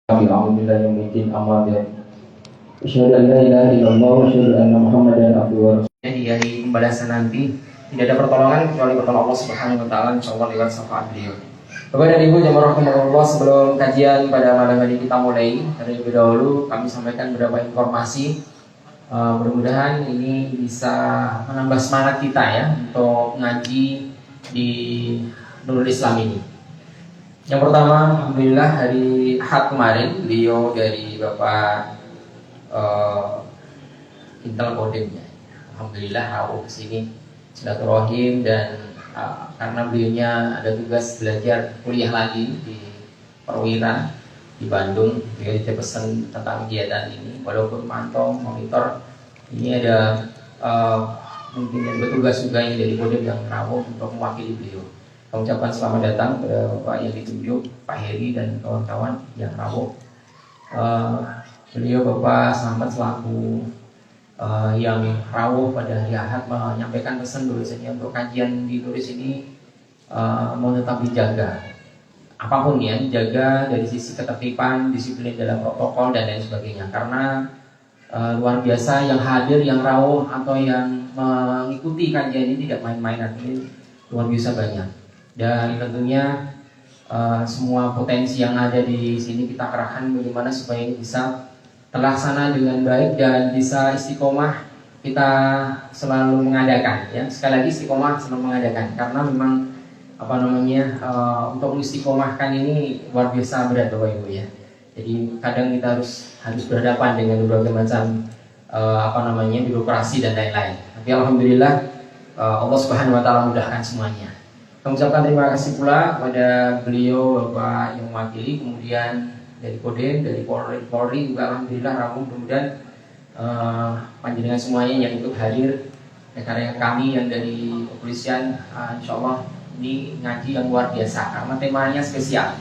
Di hari pembalasan nanti tidak ada pertolongan kecuali pertolongan Allah Subhanahu wa taala, insyaallah lewat syafaat beliau. Bapak dan Ibu jamaah rahimakumullah, sebelum kajian pada malam hari kita mulai, terlebih dahulu kami sampaikan beberapa informasi. Mudah-mudahan ini bisa menambah semangat kita ya untuk ngaji di Nurul Islam ini. Yang pertama, alhamdulillah hari Ahad kemarin beliau dari Bapak Intel Kodemnya, alhamdulillah rawuh kesini silaturahim dan karena beliaunya ada tugas belajar kuliah lagi di perwira di Bandung, beliau pesan tentang kegiatan ini. Walaupun mantau monitor ini ada mungkin yang bertugas juga yang dari Kodem yang rawuh untuk mewakili beliau. Kami ucapkan selamat datang kepada Bapak yang ditunjuk, Pak Heri dan kawan-kawan yang rawuh. Beliau Bapak Selamat selaku yang rawuh pada hari Ahad menyampaikan pesan bahwasanya untuk kajian ditulis ini mau tetap dijaga. Apapun ya, dijaga dari sisi ketertiban, disiplin dalam protokol dan lain sebagainya. Karena luar biasa yang hadir, yang rawuh atau yang mengikuti kajian ini tidak main-main, artinya luar biasa banyak. Dan tentunya semua potensi yang ada di sini kita kerahkan bagaimana supaya ini bisa terlaksana dengan baik dan bisa istiqomah kita selalu mengadakan ya. Sekali lagi istiqomah selalu mengadakan karena memang untuk mengistiqomahkan ini luar biasa berat Bapak Ibu ya. Jadi kadang kita harus berhadapan dengan berbagai macam birokrasi dan lain-lain. Tapi alhamdulillah Allah Subhanahu wa taala mudahkan semuanya. Kami ucapkan terima kasih pula kepada beliau Bapak yang mewakili, kemudian dari Kodem, dari Polri juga alhamdulillah rawuh. Mudah-mudahan panjenengan semuanya yang ikut hadir, rekan-rekan kami yang dari kepolisian, insyaallah ini ngaji yang luar biasa karena temanya spesial.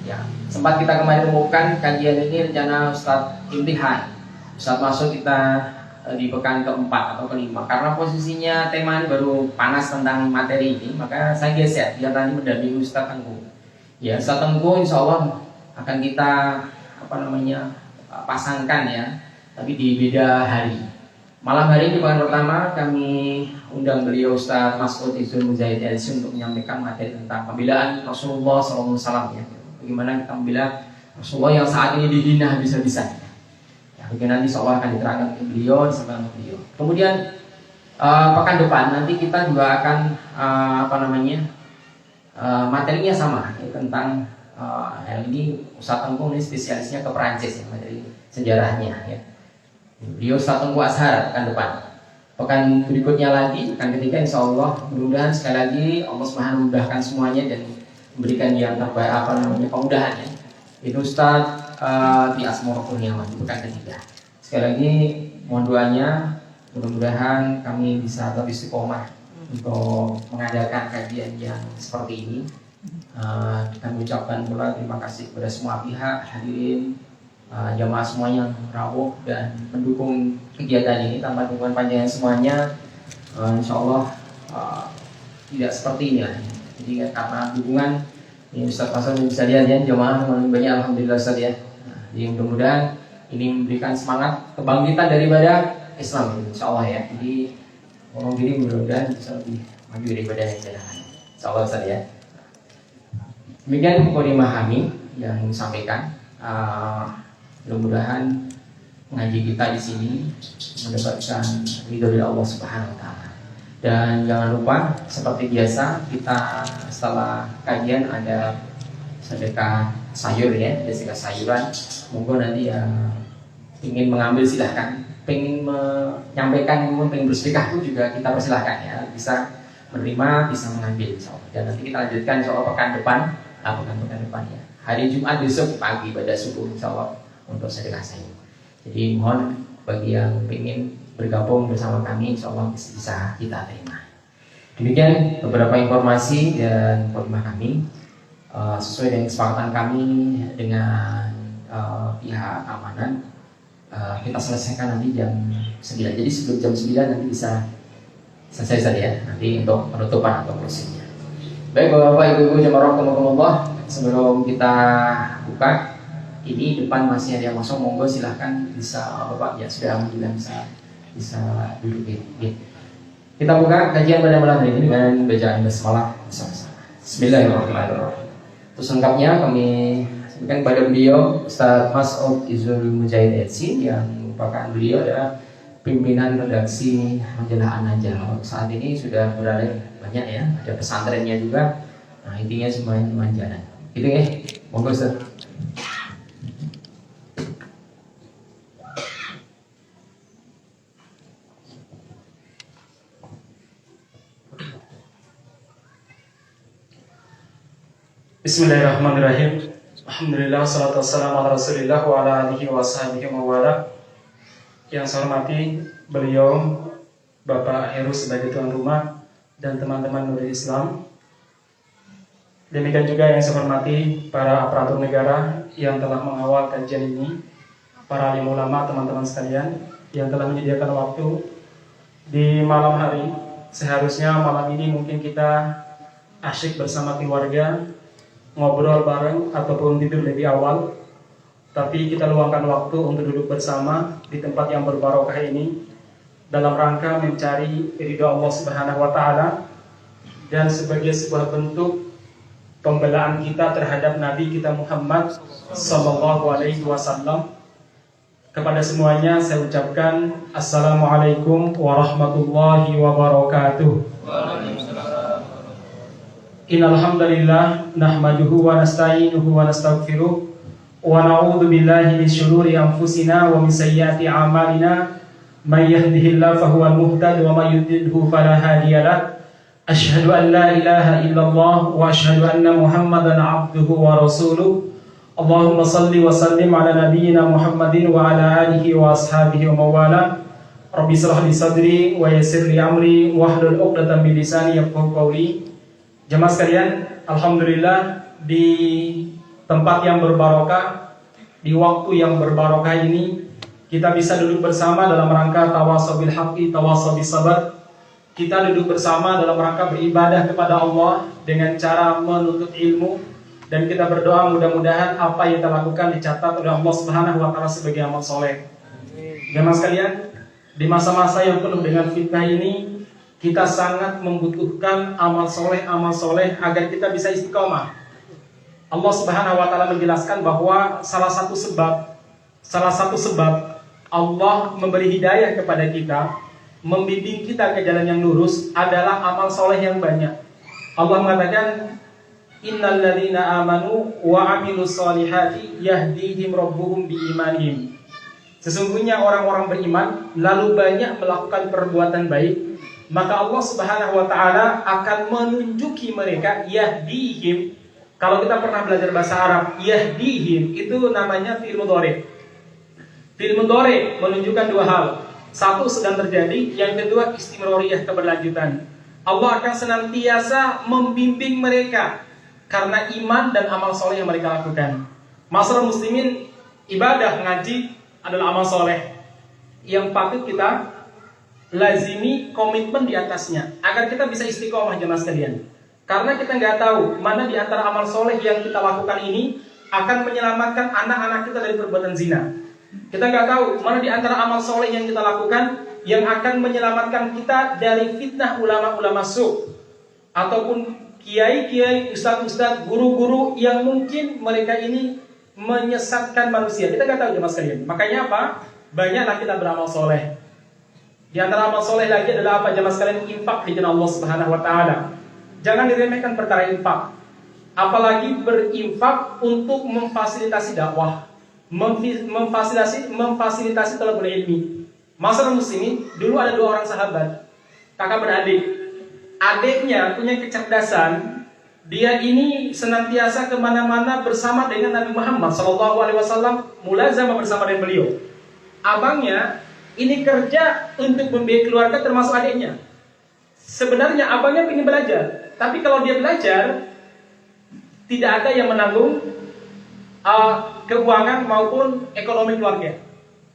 Ya, sempat kita kemarin umumkan kajian ini rencana Ustadz Imtihan. Ustadz masuk kita di pekan keempat atau kelima. Karena posisinya tema ini baru panas tentang materi ini, maka saya geser biar tadi mendampingi Ustadz Tengku. Ya, Ustadz Tengku insyaallah akan kita pasangkan ya, tapi di beda hari. Malam hari di pekan pertama kami undang beliau Ustadz Mas'ud Izul Mujahid LC untuk menyampaikan materi tentang pembelaan Rasulullah SAW ya. Bagaimana kita membela Rasulullah yang saat ini dihina habis-habisan. Ya, bagaimana nanti insyaallah akan diterangkan ke beliau, disampaikan ke beliau. Kemudian pekan depan nanti kita juga akan materinya sama ya, tentang ini Ustadz Tengku ini spesialisnya ke Perancis ya, materi sejarahnya ya. Beliau Ustadz Tengku Azhar pekan depan. Pekan berikutnya lagi, pekan ketiga insyaallah mudah-mudahan sekali lagi Allah Subhanahu mudahkan semuanya dan memberikan yang terbaik kemudahan ya. Itu Ustadz di Asmoro Kurniawan di pekan ketiga. Sekali lagi mohon doanya mudah-mudahan kami bisa tetap istiqomah untuk mengadakan kajian yang seperti ini. Kami ucapkan pula terima kasih kepada semua pihak hadirin, jamaah semuanya yang rawuh dan mendukung kegiatan ini. Tanpa dukungan panjenengan semuanya, insyaallah tidak seperti ini lah. Jadi karena dukungan ini Ustaz Pasal bisa lihat ya, jamaah banyak alhamdulillah Ustaz ya. Jadi mudah-mudahan ini memberikan semangat kebangkitan daripada Islam insyaallah ya. Jadi orang diri mudah-mudahan bisa lebih maju daripada yang lain. Insyaallah Ustaz ya. Demikian mukadimah kami yang disampaikan. Mudah-mudahan ngaji kita di sini mendapatkan ridho dari Allah Subhanahu wa taala. Dan jangan lupa seperti biasa kita setelah kajian ada sedekah sayur ya, sedekah sayuran. Monggo nanti yang ingin mengambil silahkan, pengen menyampaikan, pengen bersedekah pun juga kita persilahkan ya, bisa menerima, bisa mengambil insyaallah. Dan nanti kita lanjutkan insyaallah pekan depan ya. Hari Jumat besok pagi pada subuh insyaallah untuk sedekah sayur. Jadi mohon bagi yang ingin bergabung bersama kami insyaallah bisa kita terima. Demikian beberapa informasi dan mukadimah kami sesuai dengan kesepakatan kami dengan pihak keamanan. Kita selesaikan nanti jam 9. Jadi sebelum jam 9 nanti bisa selesai saja ya, nanti untuk penutupan atau closingnya. Baik Bapak-bapak, Ibu-ibu jemaah rahimakumullah, sebelum kita buka ini depan masih ada yang masuk, monggo silahkan bisa Bapak ya sudah alhamdulillah bisa duduk ya. Kita buka kajian pada malam hari ini dengan bacaan basmalah bersama-sama. Bismillahirrahmanirrahim. Terus lengkapnya kami sampaikan kepada beliau Ustaz Mas'ud Izul Mujahid Edsi, yang merupakan beliau adalah pimpinan redaksi majalah An-Najah. Saat ini sudah berada banyak ya, ada pesantrennya juga. Nah intinya semuanya manjalan. Gitu ya, monggo Ustaz. Bismillahirrahmanirrahim. Alhamdulillah, salatu wassalamu ala rasulillah wa ala alihi wa sahbihi wa wala. Yang saya hormati beliau Bapak Heru sebagai tuan rumah dan teman-teman Nurul Islam. Demikian juga yang saya hormati para aparatur negara yang telah mengawal kajian ini, para alim ulama, teman-teman sekalian yang telah menyediakan waktu di malam hari. Seharusnya malam ini mungkin kita asyik bersama keluarga, ngobrol bareng ataupun tidur lebih awal, tapi kita luangkan waktu untuk duduk bersama di tempat yang berbarokah ini dalam rangka mencari ridho Allah Subhanahu wa taala dan sebagai sebuah bentuk pembelaan kita terhadap Nabi kita Muhammad sallallahu alaihi wasallam. Kepada semuanya saya ucapkan Assalamualaikum warahmatullahi wabarakatuh. Innal hamdalillah nahmaduhu wa nasta'inuhu wa nastaghfiruh wa na'udzu billahi min shururi anfusina wa min sayyiati a'malina may yahdihillahu fahuwal muhtadi wa may yudlilhu fala hadiyalah. Asyhadu an la ilaha illallah wa asyhadu anna Muhammadan 'abduhu wa rasuluh. Allahumma shalli wa sallim ala nabiyyina Muhammadin wa ala alihi wa ashabihi wa mawala. Rabbi shrah li sadri wa yassir li amri wahlul 'uqdatam min lisani yafqahu qawli. Jemaah sekalian, alhamdulillah di tempat yang berbarokah, di waktu yang berbarokah ini kita bisa duduk bersama dalam rangka tawasau bil haqqi, tawasau bis sabr. Kita duduk bersama dalam rangka beribadah kepada Allah dengan cara menuntut ilmu, dan kita berdoa mudah-mudahan apa yang kita lakukan dicatat oleh Allah Subhanahu wa taala sebagai amal soleh. Jemaah sekalian, di masa-masa yang penuh dengan fitnah ini kita sangat membutuhkan amal soleh agar kita bisa istiqomah. Allah Subhanahu wa taala menjelaskan bahwa salah satu sebab Allah memberi hidayah kepada kita, membimbing kita ke jalan yang lurus adalah amal soleh yang banyak. Allah mengatakan, Innal ladzina amanu wa 'amilus solihati yahdihim rabbuhum biimanihim. Sesungguhnya orang-orang beriman lalu banyak melakukan perbuatan baik, maka Allah Subhanahu wa taala akan menunjuki mereka, yahdihim. Kalau kita pernah belajar bahasa Arab, yahdihim itu namanya fi'il mudhari. Fi'il mudhari menunjukkan dua hal. Satu, sedang terjadi, yang kedua istimroriyah, keberlanjutan. Allah akan senantiasa membimbing mereka karena iman dan amal soleh yang mereka lakukan. Masyarakat muslimin, ibadah ngaji adalah amal soleh yang patut kita lazimi, komitmen di atasnya agar kita bisa istiqomah jemaah sekalian. Karena kita nggak tahu mana di antara amal soleh yang kita lakukan ini akan menyelamatkan anak-anak kita dari perbuatan zina. Kita nggak tahu mana di antara amal soleh yang kita lakukan yang akan menyelamatkan kita dari fitnah ulama-ulama su' ataupun kiai-kiai, ustaz-ustaz, guru-guru yang mungkin mereka ini menyesatkan manusia. Kita nggak tahu jemaah sekalian. Makanya apa? Banyaklah kita beramal soleh. Di antara amal soleh lagi adalah apa jemaah sekalian? Infak di jalan Allah Subhanahu wa taala. Jangan diremehkan perkara infak. Apalagi berinfak untuk memfasilitasi dakwah, memfasilitasi talabul ilmi. Masyarakat muslimin, dulu ada dua orang sahabat, kakak beradik. Adiknya punya kecerdasan, dia ini senantiasa kemana-mana bersama dengan Nabi Muhammad SAW, mulazamah bersama dengan beliau. Abangnya ini kerja untuk membiayai keluarga termasuk adiknya. Sebenarnya abangnya ingin belajar, tapi kalau dia belajar tidak ada yang menanggung keuangan maupun ekonomi keluarga.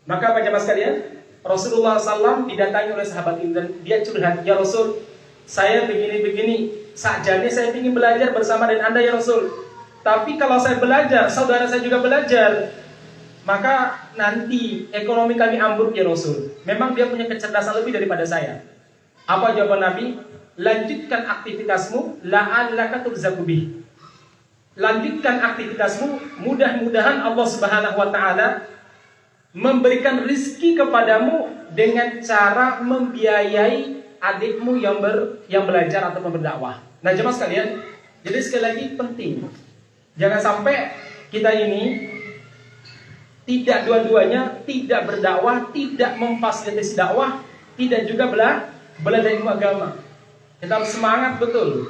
Maka apa jemaah sekalian, Rasulullah SAW didatangi oleh sahabat ini dan dia curhat, ya Rasul, saya begini-begini, sakjane saya ingin belajar bersama dengan Anda ya Rasul. Tapi kalau saya belajar, saudara saya juga belajar, maka nanti ekonomi kami ambruk ya Rasul. Memang dia punya kecerdasan lebih daripada saya. Apa jawaban Nabi? Lanjutkan aktivitasmu, la'allaka turzaqu bih. Lanjutkan aktivitasmu, mudah-mudahan Allah Subhanahu wa taala memberikan rizki kepadamu dengan cara membiayai adikmu yang belajar atau berdakwah. Nah, jemaah sekalian, jadi sekali lagi penting. Jangan sampai kita ini tidak dua-duanya, tidak berdakwah, tidak memfasilitasi dakwah, tidak juga belajar ilmu agama. Kita harus semangat betul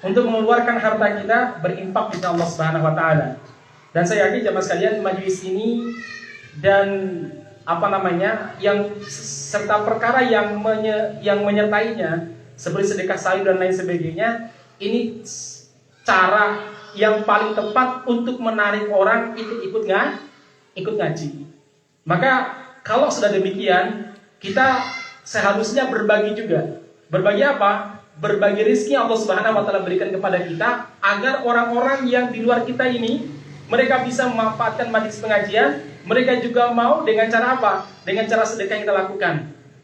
untuk mengeluarkan harta kita berinfak kepada Allah Subhanahu wa taala. Dan saya yakin jemaah sekalian, majelis ini dan yang serta perkara yang menyertainya seperti sedekah sayur dan lain sebagainya, ini cara yang paling tepat untuk menarik orang ikut ngaji. Maka kalau sudah demikian, kita seharusnya berbagi juga. Berbagi apa? Berbagi rezeki Allah Subhanahu wa taala berikan kepada kita, agar orang-orang yang di luar kita ini mereka bisa memanfaatkan majelis pengajian. Mereka juga mau dengan cara apa? Dengan cara sedekah yang kita lakukan.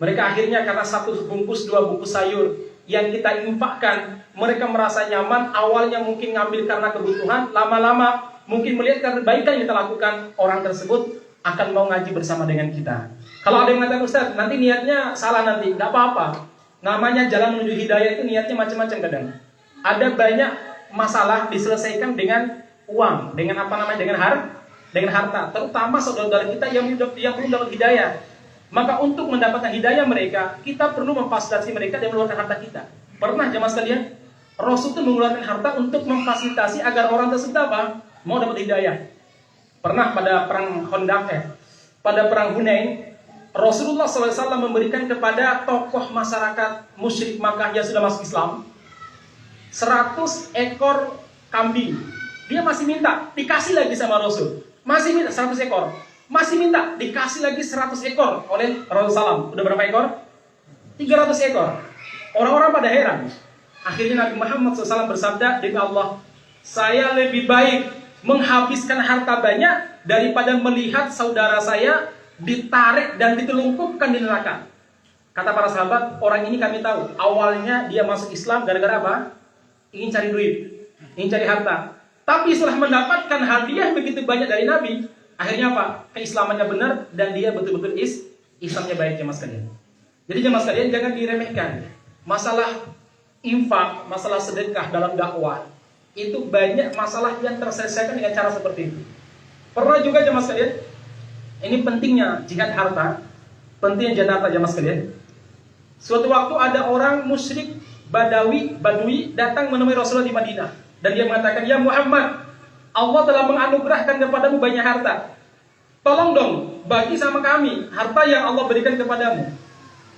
Mereka akhirnya karena 1 bungkus, 2 bungkus sayur yang kita infakkan, mereka merasa nyaman. Awalnya mungkin ngambil karena kebutuhan, lama-lama mungkin melihat kebaikan yang kita lakukan, orang tersebut akan mau ngaji bersama dengan kita. Kalau ada yang mengatakan, Ustaz, nanti niatnya salah nanti, nggak apa-apa. Namanya jalan menuju hidayah itu niatnya macam-macam kadang. Ada banyak masalah diselesaikan dengan uang, dengan dengan harta, terutama saudara-saudara kita yang belum dapat hidayah. Maka untuk mendapatkan hidayah mereka, kita perlu memfasilitasi mereka dan mengeluarkan harta kita. Pernah jemaah sekalian, Rasul itu mengeluarkan harta untuk memfasilitasi agar orang tersebut apa? Mau dapat hidayah. Pernah pada perang Khandaq, pada perang Hunain, Rasulullah SAW memberikan kepada tokoh masyarakat musyrik Makkah yang sudah masuk Islam 100 ekor kambing. Dia masih minta, dikasih lagi sama Rasul. Masih minta 100 ekor. Masih minta, dikasih lagi 100 ekor oleh Rasulullah SAW. Udah berapa ekor? 300 ekor. Orang-orang pada heran. Akhirnya Nabi Muhammad SAW bersabda, demi Allah, saya lebih baik menghabiskan harta banyak daripada melihat saudara saya ditarik dan ditelungkupkan di neraka. Kata para sahabat, orang ini kami tahu, awalnya dia masuk Islam gara-gara apa? Ingin cari duit, ingin cari harta. Tapi setelah mendapatkan hadiah begitu banyak dari Nabi, akhirnya apa? Keislamannya benar dan dia betul-betul Islamnya baik, jemaah sekalian. Jadi jemaah sekalian, jangan diremehkan. Masalah infak, masalah sedekah dalam dakwah, itu banyak masalah yang terselesaikan dengan cara seperti itu. Pernah juga jemaah sekalian, ini pentingnya jihad harta, pentingnya jihad harta jemaah sekalian. Suatu waktu ada orang musyrik Badui datang menemui Rasulullah di Madinah. Dan dia mengatakan, ya Muhammad, Allah telah menganugerahkan kepadamu banyak harta. Tolong dong, bagi sama kami harta yang Allah berikan kepadamu.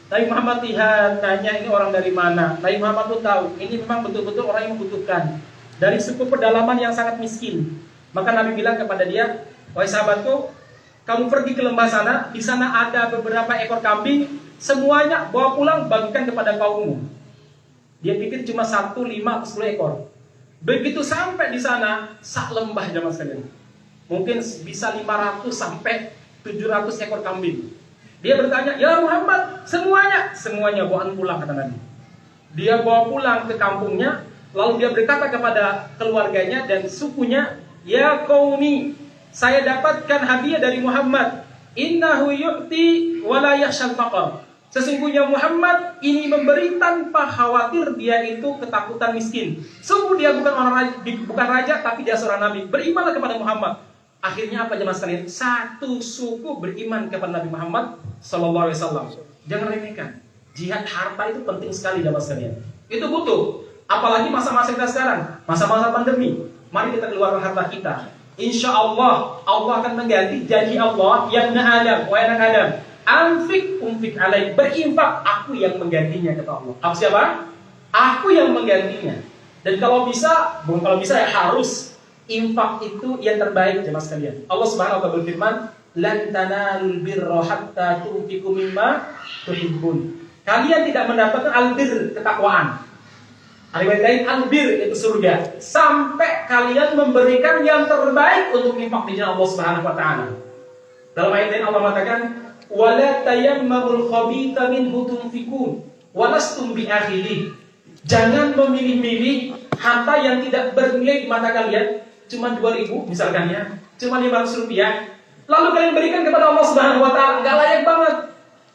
Nabi Muhammad lihat, tanya ini orang dari mana. Nabi Muhammad pun tahu, ini memang betul-betul orang yang membutuhkan. Dari suku pedalaman yang sangat miskin. Maka Nabi bilang kepada dia, wahai sahabatku, kamu pergi ke lembah sana, di sana ada beberapa ekor kambing, semuanya bawa pulang, bagikan kepada kaummu. Dia pikir cuma 1, 5, 10 ekor. Begitu sampai di sana, sak lembah jemaah sekalian. Mungkin bisa 500 sampai 700 ekor kambing. Dia bertanya, ya Muhammad, semuanya bawaan pulang, kata Nabi. Dia bawa pulang ke kampungnya, lalu dia berkata kepada keluarganya dan sukunya, ya qaumi, saya dapatkan hadiah dari Muhammad. Innahu yu'ti wa la yakhshal faqr. Sesungguhnya Muhammad ini memberi tanpa khawatir dia itu ketakutan miskin. Sungguh dia bukan raja, tapi dia seorang nabi. Berimanlah kepada Muhammad. Akhirnya apa jemaah sekalian? Satu suku beriman kepada Nabi Muhammad sallallahu alaihi wasallam. Jangan remehkan. Jihad harta itu penting sekali jemaah sekalian. Itu butuh. Apalagi masa-masa kita sekarang, masa-masa pandemi. Mari kita keluarkan harta kita. Insya Allah, Allah akan mengganti janji Allah yang Adam, wahai anak Adam. Anfik umfik alaih, berinfak, aku yang menggantinya, kata Allah. Aku siapa? Aku yang menggantinya. Dan kalau bisa ya harus infak itu yang terbaik jemaah sekalian. Allah Subhanahu wa taala berfirman, lan tanalul birra hatta tunfiqu mimma tuhibbun. Kalian tidak mendapatkan albir, ketakwaan. Riwayat lain albir itu surga, sampai kalian memberikan yang terbaik untuk infak di jalan Allah Subhanahu wa taala. Kemudian Allah mengatakan, wala tayammamul khabitha minhu tunfikun walastum biakhirih. Jangan memilih-milih harta yang tidak bernilai di mata kalian, cuma 2.000 misalkan ya, cuma 500 rupiah, lalu kalian berikan kepada Allah Subhanahu wa taala, enggak layak banget.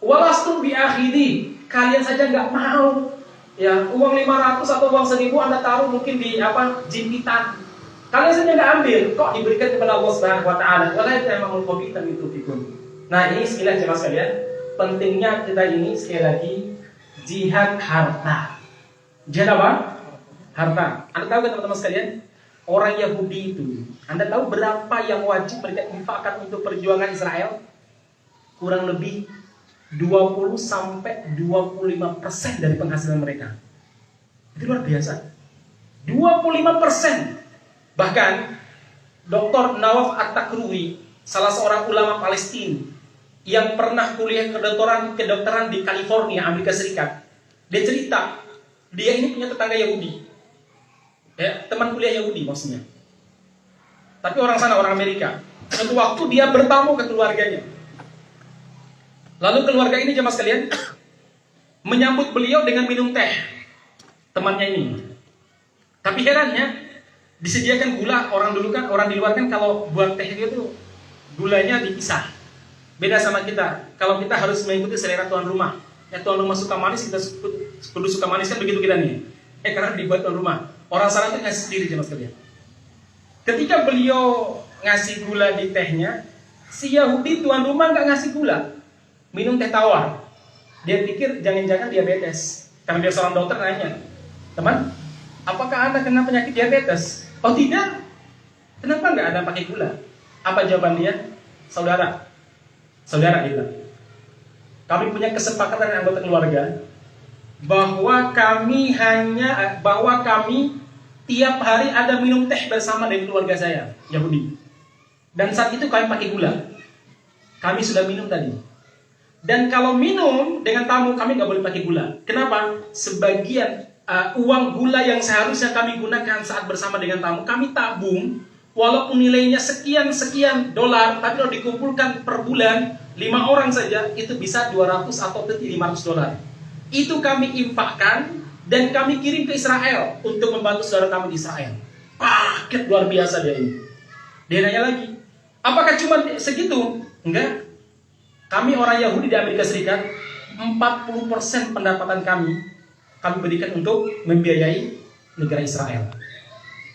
Walastum biakhirih, kalian saja enggak mau. Ya, uang 500 atau uang 1.000 Anda taruh mungkin di jimpitan. Kalian saja enggak ambil, kok diberikan kepada Allah Subhanahu wa taala. Wala tayammamul khabitha minhu tunfikun. Nah, ini sekilas jemaah sekalian, pentingnya kita ini sekali lagi jihad harta. Jihad apa? Harta. Anda tahu kan teman-teman sekalian, orang Yahudi itu, Anda tahu berapa yang wajib mereka infakkan untuk perjuangan Israel? Kurang lebih 20-25% dari penghasilan mereka. Itu luar biasa. 25%. Bahkan Dr. Nawaf At-Takruwi, salah seorang ulama Palestina yang pernah kuliah kedokteran di California, Amerika Serikat, dia cerita, dia ini punya tetangga Yahudi, ya, teman kuliah Yahudi maksudnya. Tapi orang sana, orang Amerika. Suatu waktu dia bertamu ke keluarganya. Lalu keluarga ini jemaah sekalian menyambut beliau dengan minum teh, temannya ini. Tapi herannya, disediakan gula. Orang di luar kan kalau buat teh itu gulanya dipisah. Beda sama kita. Kalau kita harus mengikuti selera tuan rumah. Ya, tuan rumah suka manis, kita kudu suka manis, kan begitu kita nih. Karena dibuat tuan rumah. Orang sana itu ngasih sendiri jemaah sekalian. Ketika beliau ngasih gula di tehnya, si Yahudi tuan rumah nggak ngasih gula, minum teh tawar. Dia pikir jangan-jangan diabetes. Karena dia seorang dokter nanya, teman, apakah Anda kena penyakit diabetes? Oh tidak. Kenapa nggak Anda pakai gula? Apa jawaban dia? Saudara dia bilang, kami punya kesepakatan dengan anggota keluarga bahwa kami tiap hari ada minum teh bersama dengan keluarga saya Yahudi. Dan saat itu kami pakai gula. Kami sudah minum tadi. Dan kalau minum dengan tamu, kami nggak boleh pakai gula. Kenapa? Sebagian uang gula yang seharusnya kami gunakan saat bersama dengan tamu, kami tabung. Walaupun nilainya sekian dolar, tapi kalau dikumpulkan per bulan 5 orang saja, itu bisa 200 atau 500 dolar. Itu kami infakkan dan kami kirim ke Israel untuk membantu saudara kami di Israel. Paket luar biasa dia ini. Dia nanya lagi, apakah cuma segitu? Enggak. Kami orang Yahudi di Amerika Serikat, 40% pendapatan kami berikan untuk membiayai negara Israel.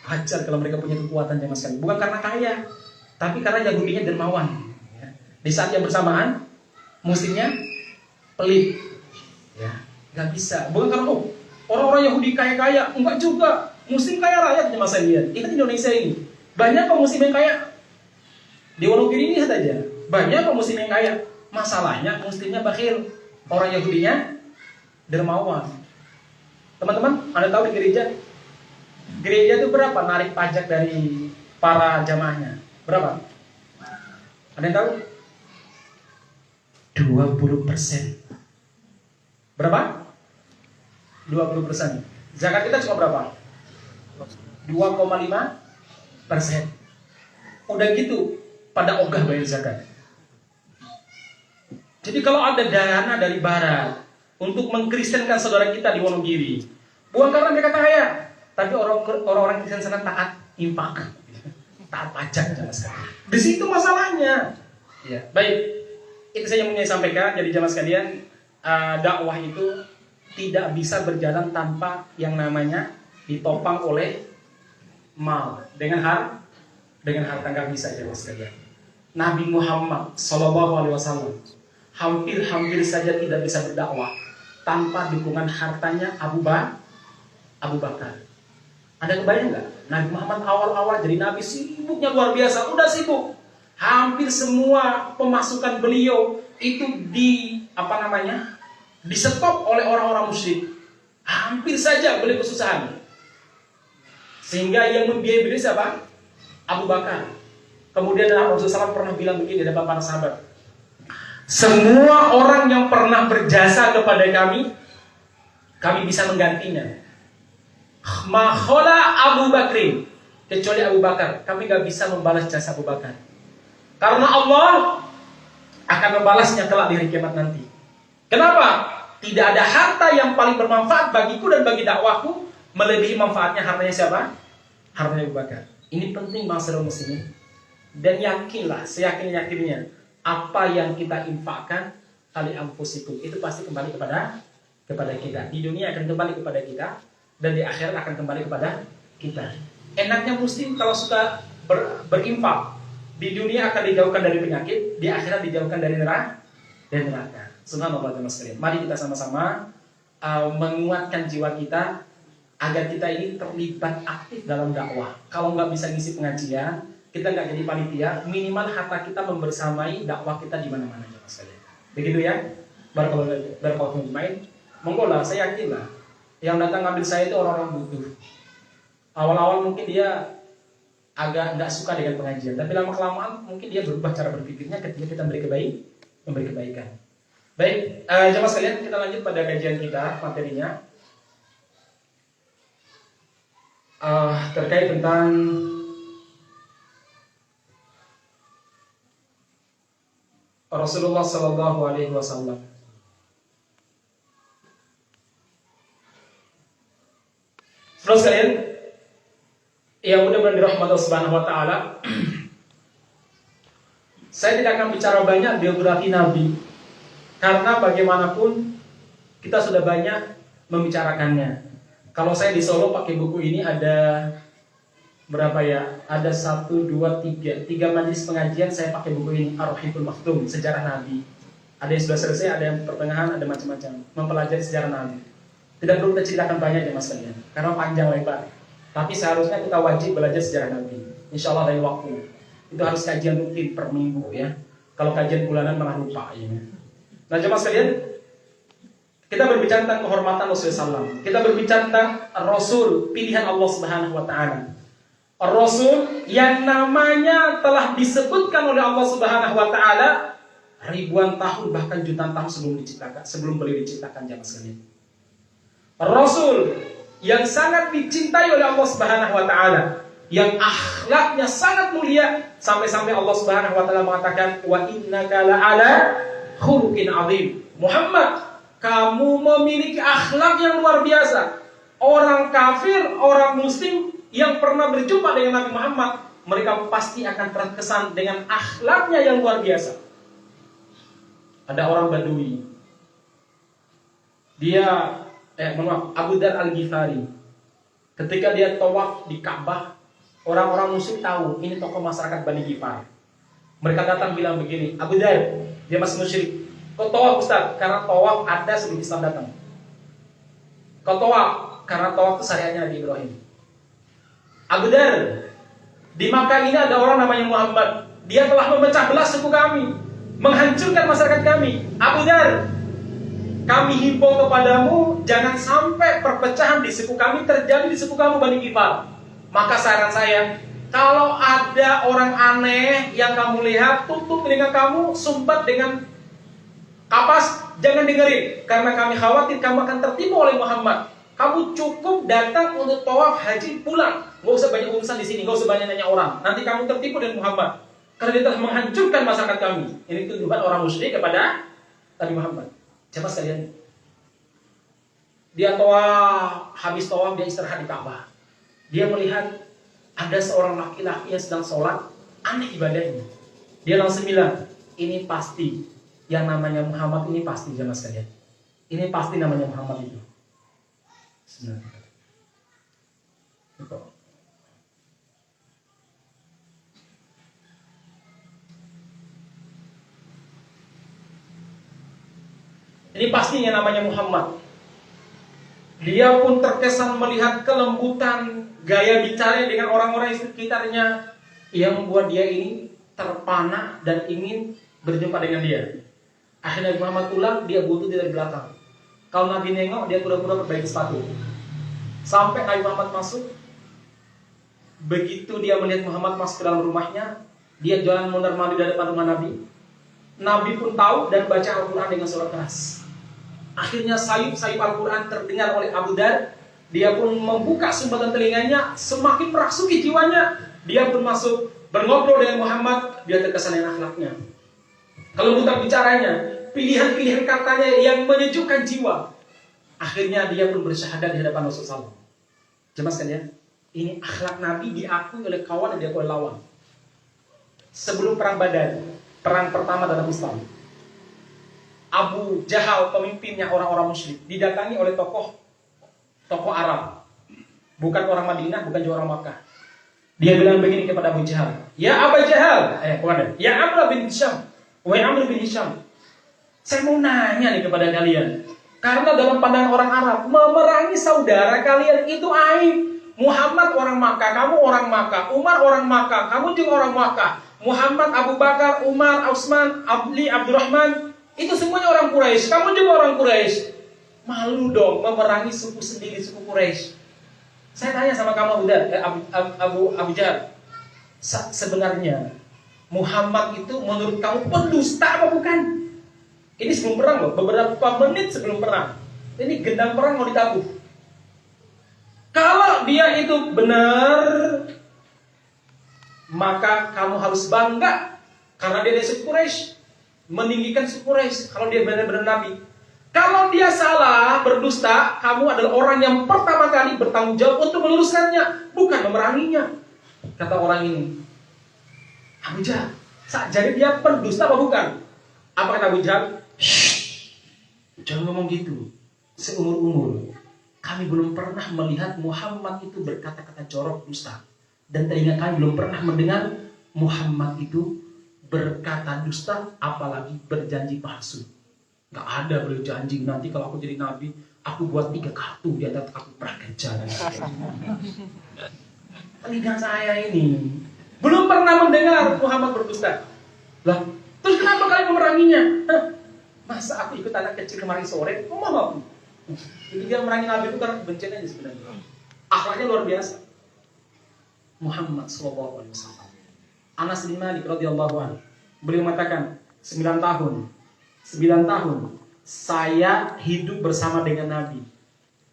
Hajar kalau mereka punya kekuatan jemaah sekalian. Bukan karena kaya, tapi karena Yahudinya dermawan. Di saat yang bersamaan, muslimnya pelit. Ya, nggak bisa. Bukan karena orang-orang Yahudi kaya-kaya, enggak juga. Muslim kaya raya jemaah sekalian. Kita di Indonesia ini banyak kaum muslim yang kaya. Di Wonogiri ini saja banyak kaum muslim yang kaya. Masalahnya muslimnya bakhil, orang Yahudinya dermawan. Teman-teman, Anda tahu di gereja itu berapa narik pajak dari para jamaahnya? Berapa? Ada yang tahu? 20%. Berapa? 20%. Zakat kita cuma berapa? 2,5%. Udah gitu, pada ogah bayar zakat. Jadi kalau ada dana dari barat untuk mengkristenkan saudara kita di Wonogiri, bukan karena mereka kaya, tapi orang-orang Kristen sana taat infak, taat pajak. Di situ masalahnya. Ya, baik. Itu saja yang mau saya sampaikan. Jadi jamaah sekalian, dakwah itu tidak bisa berjalan tanpa yang namanya ditopang oleh mal. Dengan harta nggak bisa jamaah sekalian. Nabi Muhammad SAW hampir saja tidak bisa berdakwah tanpa dukungan hartanya Abu Bakar. Anda kebayang nggak? Nabi Muhammad awal-awal jadi nabi sibuknya luar biasa, udah sibuk. Hampir semua pemasukan beliau itu di-stop oleh orang-orang musyrik. Hampir saja beliau kesusahan. Sehingga yang membiayai beliau siapa? Abu Bakar. Kemudian Rasulullah SAW pernah bilang begini di depan para sahabat, semua orang yang pernah berjasa kepada kami bisa menggantinya. Makhola Abu Bakrin, kecuali Abu Bakar, kami gak bisa membalas jasa Abu Bakar. Karena Allah akan membalasnya kelak di hari kiamat nanti. Kenapa? Tidak ada harta yang paling bermanfaat bagiku dan bagi dakwahku melebihi manfaatnya hartanya siapa? Hartanya Abu Bakar. Ini penting bangsa muslimin. Dan yakinlah, seyakin-yakinnya, apa yang kita infakkan kali anfusikum itu pasti kembali kepada kita. Di dunia akan kembali kepada kita dan di akhirat akan kembali kepada kita. Enaknya muslim kalau suka berinfak, di dunia akan dijauhkan dari penyakit, di akhirat dijauhkan dari neraka. Subhanallah teman sekalian. Mari kita sama-sama menguatkan jiwa kita agar kita ini terlibat aktif dalam dakwah. Kalau nggak bisa ngisi pengajian, kita nggak jadi panitia, minimal harta kita membersamai dakwah kita di mana-mana teman sekalian. Begitu ya. Barakallahu fiikum. Monggo lah, saya yakin lah yang datang ngambil saya itu orang-orang butuh. Awal-awal mungkin dia agak nggak suka dengan pengajian, tapi lama-kelamaan mungkin dia berubah cara berpikirnya ketika kita memberi kebaikan. Baik, jemaah sekalian, kita lanjut pada kajian kita, materinya terkait tentang Rasulullah Sallallahu Alaihi Wasallam. Saudara sekalian, yang mudah-mudahan dirahmati Allah Subhanahu Wa Taala, saya tidak akan bicara banyak biografi Nabi, karena bagaimanapun kita sudah banyak membicarakannya. Kalau saya di Solo pakai buku ini ada berapa ya? Ada 1, 2, 3 majelis pengajian saya pakai buku ini, Ar-Rahikul Maktum, Sejarah Nabi. Ada yang sudah selesai, ada yang pertengahan, ada macam-macam. Mempelajari sejarah Nabi. Tidak perlu kita ceritakan banyak ya mas kalian, karena panjang lebar. Tapi seharusnya kita wajib belajar sejarah Nabi. Insya Allah dari waktu. Itu harus kajian rutin per minggu ya. Kalau kajian bulanan malah lupa ya. Nah jemaah sekalian, kita berbicara tentang kehormatan Rasulullah SAW. Kita berbicara tentang Rasul pilihan Allah Subhanahu Wa Taala. Rasul yang namanya telah disebutkan oleh Allah Subhanahu Wa Taala ribuan tahun bahkan jutaan tahun sebelum beliau diciptakan jemaah sekalian. Rasul yang sangat dicintai oleh Allah Subhanahu Wa Taala, yang akhlaknya sangat mulia sampai-sampai Allah Subhanahu Wa Taala mengatakan wa innaka la'ala khuluqin azim. Muhammad, kamu memiliki akhlak yang luar biasa. Orang kafir, orang muslim yang pernah berjumpa dengan Nabi Muhammad, mereka pasti akan terkesan dengan akhlaknya yang luar biasa. Ada orang Badui, dia Abu Dar Al-Ghifari, ketika dia tawaf di Ka'bah, orang-orang musyrik tahu ini tokoh masyarakat Bani Ghifar. Mereka datang bilang begini, Abu Dar, dia masih musyrik, kau tawaf Ustaz? Karena tawaf ada sebelum Islam datang. Kau tawaf karena tawaf itu syariatnya Nabi Ibrahim. Abu Dar, di Makkah ini ada orang namanya Muhammad, dia telah memecah belah suku kami, menghancurkan masyarakat kami. Abu Dar, kami himbau kepadamu, jangan sampai perpecahan di suku kami terjadi di suku kamu Bani Ghifar. Maka saran saya, kalau ada orang aneh yang kamu lihat, tutup telinga kamu, sumbat dengan kapas, jangan dengerin, karena kami khawatir kamu akan tertipu oleh Muhammad. Kamu cukup datang untuk tawaf haji pulang, nggak usah banyak urusan di sini, nggak usah banyak nanya orang. Nanti kamu tertipu dengan Muhammad, karena dia telah menghancurkan masyarakat kami. Ini tuduhan orang musyrik kepada Nabi Muhammad. Coba sekalian, dia tawaf, habis tawaf dia istirahat di Ka'bah. Dia melihat ada seorang laki-laki yang sedang sholat, aneh ibadahnya. Dia langsung bilang, ini pasti yang namanya Muhammad, ini pasti jamaah sekalian. Ini pasti namanya Muhammad itu. Sebenarnya. Ini pasti yang namanya Muhammad. Dia pun terkesan melihat kelembutan gaya bicara dengan orang-orang di sekitarnya yang membuat dia ini terpana dan ingin berjumpa dengan dia. Akhirnya Muhammad pulang, dia butuh dari belakang. Kalau Nabi nengok, dia pura-pura perbaiki sepatu. Sampai Nabi Muhammad masuk, begitu dia melihat Muhammad masuk ke dalam rumahnya, dia jalan mondar-mandir di depan rumah Nabi. Nabi pun tahu dan baca Al-Quran dengan suara keras. Akhirnya sayup-sayup Al-Quran terdengar oleh Abu Dar. Dia pun membuka sumbatan telinganya, semakin merasuki jiwanya. Dia pun masuk, berngobrol dengan Muhammad. Dia terkesan dengan akhlaknya. kelembutan bicaranya, pilihan-pilihan katanya yang menyejukkan jiwa. Akhirnya dia pun bersyahadat di hadapan Rasulullah SAW. Jemaah sekalian, ini akhlak Nabi diakui oleh kawan dan diakui oleh lawan. Sebelum perang Badar, perang pertama dalam Islam, Abu Jahal, pemimpinnya orang-orang musyrik, didatangi oleh tokoh Arab, bukan orang Madinah, bukan juga orang Makkah. Dia bilang begini kepada Abu Jahal, ya Abu Jahal, ya Amr bin Hisham, wahai Amr bin Hisham, saya mau nanya nih kepada kalian, karena dalam pandangan orang Arab, memerangi saudara kalian itu aib. Muhammad orang Makkah, kamu orang Makkah. Umar orang Makkah, kamu juga orang Makkah. Muhammad, Abu Bakar, Umar, Utsman, Ali, Abdurrahman, itu semuanya orang Quraisy. Kamu juga orang Quraisy. Malu dong memerangi suku sendiri, suku Quraisy. Saya tanya sama kamu Abu Jahal, sebenarnya Muhammad itu menurut kamu pendusta apa bukan? Ini sebelum perang loh, beberapa menit sebelum perang. Ini gendang perang mau ditabuh. Kalau dia itu benar, maka kamu harus bangga karena dia dari suku Quraisy, meninggikan suku Quraisy. Kalau dia benar-benar nabi. Kalau dia salah, berdusta, kamu adalah orang yang pertama kali bertanggung jawab untuk meluruskannya, bukan memeranginya. Kata orang ini, Abu Jahal, jadi dia pendusta apa bukan? Apa kata Abu Jahal? Jangan ngomong gitu. Seumur-umur kami belum pernah melihat Muhammad itu berkata-kata jorok dusta. Dan telinga kami belum pernah mendengar Muhammad itu berkata dusta, apalagi berjanji palsu. Gak ada beliau janji, nanti kalau aku jadi nabi, aku buat 3 kartu di atas aku prakerja. Telinga saya ini belum pernah mendengar Muhammad berdusta. Lah, terus kenapa kalian memeranginya? Masa aku ikut anak kecil kemarin sore, mau aku? Jadi dia memerangi Nabi itu karena kebencian aja sebenarnya. Akhlaknya luar biasa. Muhammad SAW. Anas bin Malik radhiyallahu anhu, beliau mengatakan 9 tahun saya hidup bersama dengan Nabi.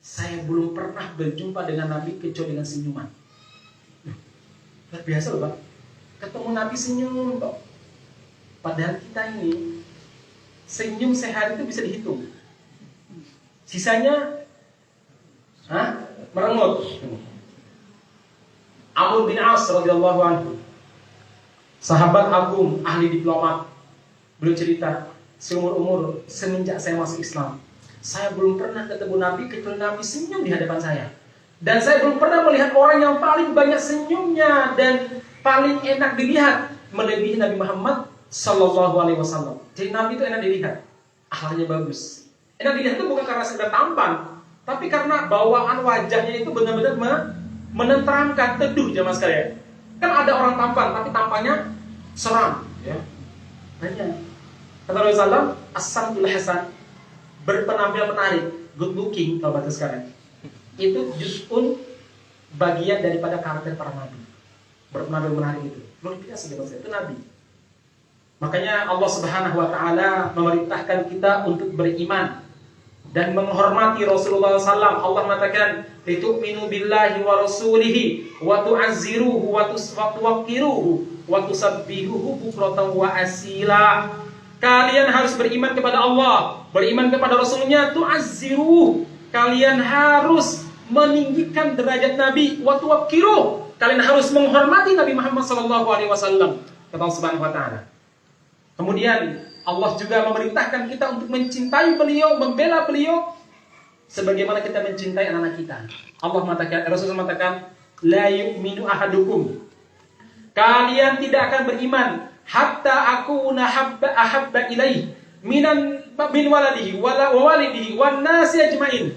Saya belum pernah berjumpa dengan Nabi kecuali dengan senyuman. Luar biasa loh Pak. Ketemu Nabi senyum kok. Padahal kita ini senyum sehari itu bisa dihitung. Sisanya merengut. Amr bin As radhiyallahu anhu, sahabat agung, ahli diplomat, beliau cerita, seumur-umur semenjak saya masuk Islam, saya belum pernah ketemu Nabi kecuali Nabi senyum di hadapan saya. Dan saya belum pernah melihat orang yang paling banyak senyumnya dan paling enak dilihat melebihi Nabi Muhammad Sallallahu Alaihi Wasallam. Jadi Nabi itu enak dilihat, akhlaknya bagus. Enak dilihat itu bukan karena sekedar tampan, tapi karena bawaan wajahnya itu benar-benar menenteramkan, teduh jemaah sekalian. Kan ada orang tampan, tapi tampannya seram, ya. Banyak. Kata Rasulullah, as-samtul hasan, berpenampilan menarik, good looking kalau bahasa sekarang. Itu juz'un bagian daripada karakter para nabi. Berpenampilan menarik itu. Luar biasa jemaah sekalian, itu nabi. Makanya Allah Subhanahu wa taala memerintahkan kita untuk beriman dan menghormati Rasulullah SAW. Allah mengatakan, "Litu'minu billahi wa rasulihi wa tu'azziruhu wa tuwaqqiruhu wa tusabbihuhu bukratan wa asila." Kalian harus beriman kepada Allah, beriman kepada Rasulnya, tu'azziruhu. Kalian harus meninggikan derajat Nabi, wa tuwaqqiruhu. Kalian harus menghormati Nabi Muhammad SAW. Kata Allah Subhanahu wa taala. Kemudian Allah juga memerintahkan kita untuk mencintai beliau, membela beliau sebagaimana kita mencintai anak-anak kita. Allah mengatakan, Rasulullah mengatakan, la yu'minu ahadukum. Kalian tidak akan beriman hatta akuna ahabba ilaih min waladihi wa walidihi wan nasi ajmain.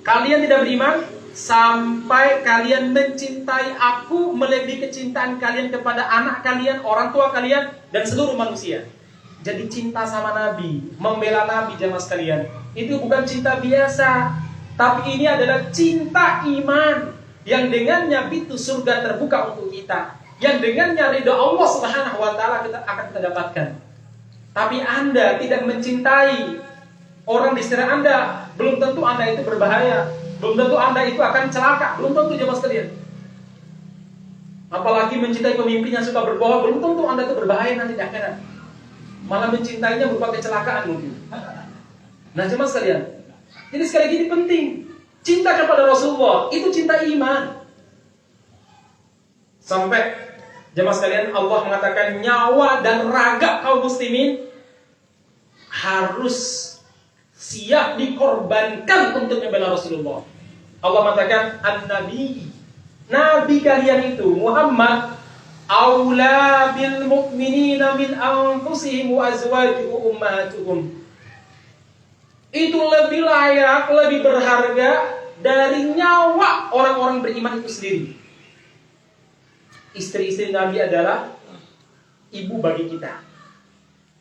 Kalian tidak beriman sampai kalian mencintai aku melebihi kecintaan kalian kepada anak kalian, orang tua kalian, dan seluruh manusia. Jadi cinta sama Nabi, membela Nabi jemaah sekalian, itu bukan cinta biasa, tapi ini adalah cinta iman yang dengannya pintu surga terbuka untuk kita, yang dengannya ridha Allah Subhanahu wa taala akan kita dapatkan. Tapi Anda tidak mencintai orang di sekitar Anda, belum tentu Anda itu berbahaya, belum tentu Anda itu akan celaka, belum tentu jemaah sekalian. Apalagi mencintai pemimpin yang suka berbohong, belum tentu Anda itu berbahaya nanti di akhirat. malah mencintainya berupa kecelakaan mungkin. Nah jemaah sekalian, jadi sekali lagi ini penting. Cinta kepada Rasulullah itu cinta iman. Sampai jemaah sekalian, Allah mengatakan nyawa dan raga kaum muslimin harus siap dikorbankan untuk membela Rasulullah. Allah mengatakan an-nabi, nabi kalian itu Muhammad, aula bil mu'minina min anfusihim wa azwajuhum ummahatuhum. Itu lebih layak, lebih berharga dari nyawa orang-orang beriman itu sendiri. Istri-istri Nabi adalah ibu bagi kita.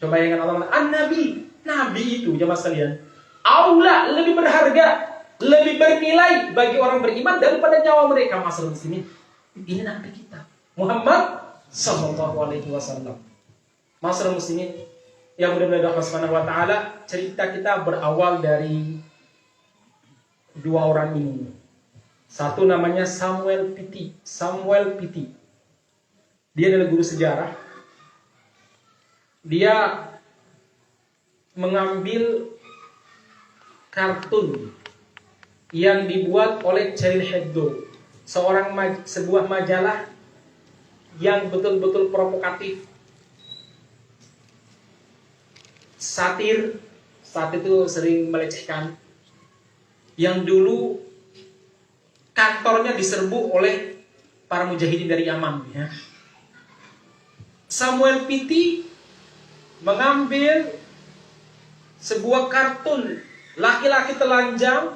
Coba ingat Allah, an-nabi, nabi itu jemaah sekalian, aula, lebih berharga, lebih bernilai bagi orang beriman daripada nyawa mereka. Masyaallah muslimin, ini nabi kita Muhammad sallallahu alaihi wasallam. Masyaallah muslimin yang mudah-mudahan Allah Subhanahu wa taala, cerita kita berawal dari dua orang ini. Satu namanya Samuel Pitti. Samuel Pitti. Dia adalah guru sejarah. Dia mengambil kartun yang dibuat oleh Charlie Hebdo, sebuah majalah yang betul-betul provokatif, satir. Saat itu sering melecehkan, yang dulu kantornya diserbu oleh para mujahidin dari Yaman ya. Samuel Pitti mengambil sebuah kartun laki-laki telanjang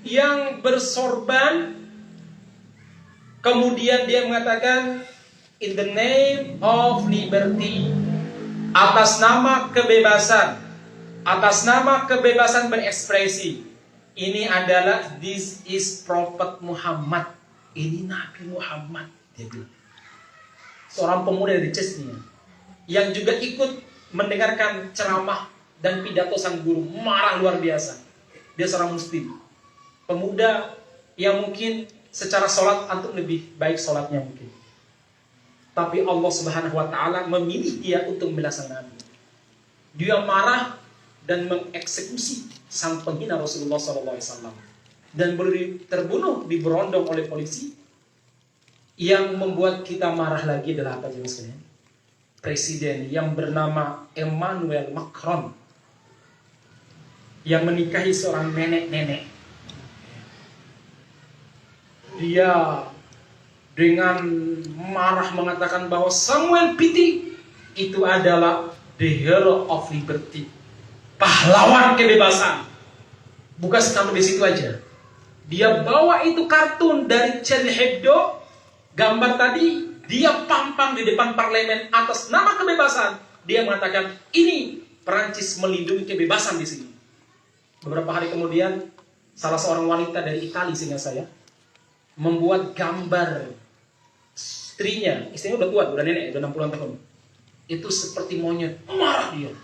yang bersorban, kemudian dia mengatakan in the name of liberty, atas nama kebebasan, atas nama kebebasan berekspresi. Ini adalah this is Prophet Muhammad. Ini Nabi Muhammad, dia bilang. Seorang pemuda dari Chechnya yang juga ikut mendengarkan ceramah dan pidato sang guru, marah luar biasa. Dia seorang muslim, pemuda yang mungkin secara sholat antum lebih baik sholatnya mungkin, tapi Allah Subhanahu wa taala memilih dia untuk membela sang Nabi. Dia marah dan mengeksekusi sang penghina Rasulullah SAW dan terbunuh, diberondong oleh polisi. Yang membuat kita marah lagi adalah apa jemaah sekalian? Presiden yang bernama Emmanuel Macron yang menikahi seorang nenek-nenek. Dia dengan marah mengatakan bahwa Samuel Pitti itu adalah the hero of liberty, pahlawan kebebasan. Bukan sampai di situ aja. Dia bawa itu kartun dari Charlie Hebdo, gambar tadi, dia pampang di depan parlemen atas nama kebebasan. Dia mengatakan ini Perancis melindungi kebebasan di sini. Beberapa hari kemudian, salah seorang wanita dari Italia, seingat saya, membuat gambar istrinya udah tua, udah nenek, udah 60-an tahun. Itu seperti monyet, marah dia.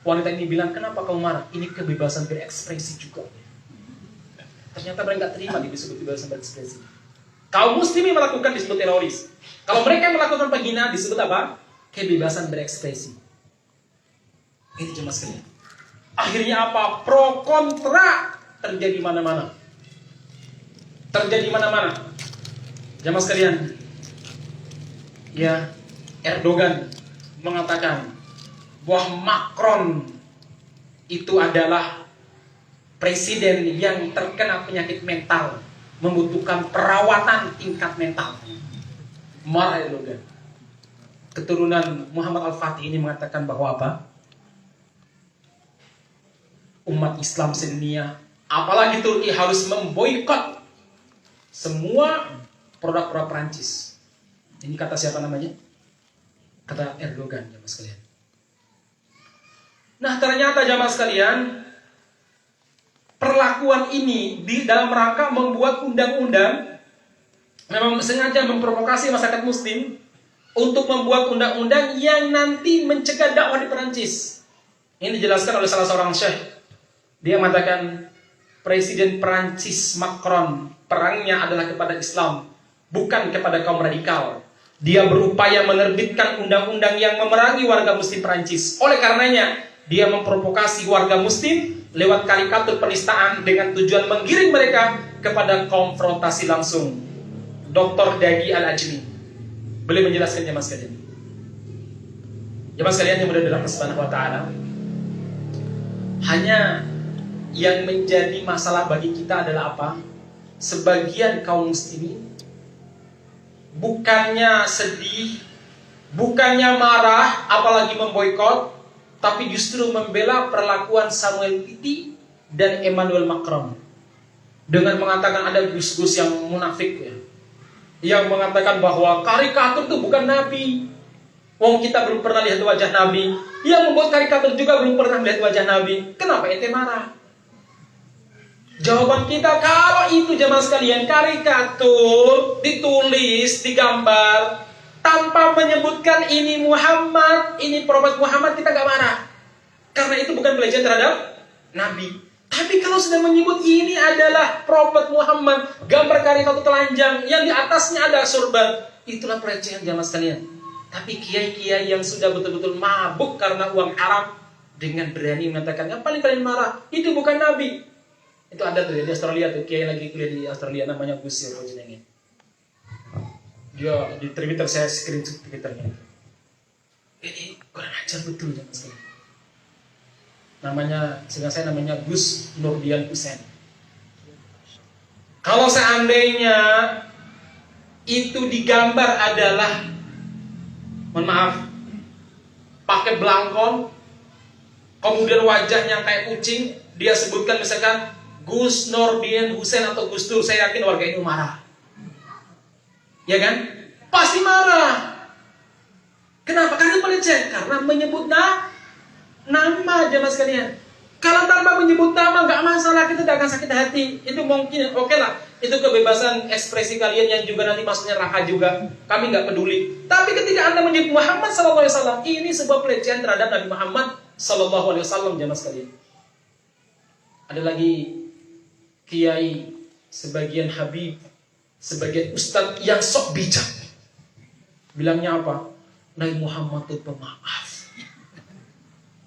Wanita ini bilang, kenapa kamu marah? Ini kebebasan berekspresi juga. Ternyata mereka nggak terima disebut kebebasan berekspresi. Kaum muslimin melakukan disebut teroris. Kalau mereka melakukan penghinaan disebut apa? Kebebasan berekspresi. Ini jemaah sekalian. Akhirnya apa? Pro kontra terjadi mana-mana. Terjadi mana-mana. Jemaah sekalian. Ya, Erdogan mengatakan bahwa Macron itu adalah presiden yang terkena penyakit mental, membutuhkan perawatan tingkat mental. Marah Erdogan. Keturunan Muhammad Al-Fatih ini mengatakan bahwa apa? Umat Islam sedunia, apalagi Turki, harus memboikot semua produk-produk Perancis. Ini kata siapa namanya? Kata Erdogan, jamaah sekalian. Nah, ternyata jamaah sekalian, perlakuan ini di dalam rangka membuat undang-undang, memang sengaja memprovokasi masyarakat muslim untuk membuat undang-undang yang nanti mencegah dakwah di Perancis. Ini dijelaskan oleh salah seorang syekh. Dia mengatakan Presiden Perancis Macron perangnya adalah kepada Islam, bukan kepada kaum radikal. Dia berupaya menerbitkan undang-undang yang memerangi warga muslim Prancis. Oleh karenanya, dia memprovokasi warga muslim lewat karikatur penistaan dengan tujuan menggiring mereka kepada konfrontasi langsung. Dr. Dagi Al-Ajmi, boleh menjelaskan jemaah sekalian? Jemaah sekalian yang berada dalam Subhanahu wa ta'ala, hanya yang menjadi masalah bagi kita adalah apa? Sebagian kaum muslimin bukannya sedih, bukannya marah, apalagi memboikot, tapi justru membela perlakuan Samuel Pitti dan Emmanuel Macron dengan mengatakan ada gus-gus yang munafik ya, yang mengatakan bahwa karikatur itu bukan nabi. Wong kita belum pernah lihat wajah nabi, yang membuat karikatur juga belum pernah melihat wajah nabi. Kenapa ente marah? Jawaban kita, kalau itu jemaah sekalian karikatur ditulis, digambar tanpa menyebutkan ini Muhammad, ini Prophet Muhammad, kita gak marah. Karena itu bukan pelecehan terhadap Nabi. Tapi kalau sudah menyebut ini adalah Prophet Muhammad, gambar karikatur telanjang yang di atasnya ada sorban, itulah pelecehan jemaah sekalian. Tapi kiai-kiai yang sudah betul-betul mabuk karena uang haram dengan berani mengatakan yang paling kalian marah, itu bukan Nabi. Itu ada tuh di Australia tuh, kiai lagi kuliah di Australia namanya Gus Yurojinengin. Dia di Twitter, saya screenshot Twitternya. Ini kurang ajar betul ya mas. Namanya, sehingga saya namanya Gus Nurdian Hussein. Kalau seandainya itu digambar adalah, mohon maaf, pakai belangkon, kemudian wajahnya kayak kucing, dia sebutkan misalkan Gus Nurdian Hussein atau Gus Dur, saya yakin warga itu marah. Ya kan? Pasti marah. Kenapa? Karena pelecehan. Karena menyebut nama jemaah sekalian. Kalau tanpa menyebut nama nggak masalah, kita tidak akan sakit hati. Itu mungkin oke lah. Itu kebebasan ekspresi kalian yang juga nanti maksudnya neraka juga. Kami nggak peduli. Tapi ketika Anda menyebut Muhammad SAW, ini sebuah pelecehan terhadap Nabi Muhammad SAW jemaah sekalian. Ada lagi kiai, sebagian habib, sebagian ustadz yang sok bijak. Bilangnya apa? Nabi Muhammad itu pemaaf.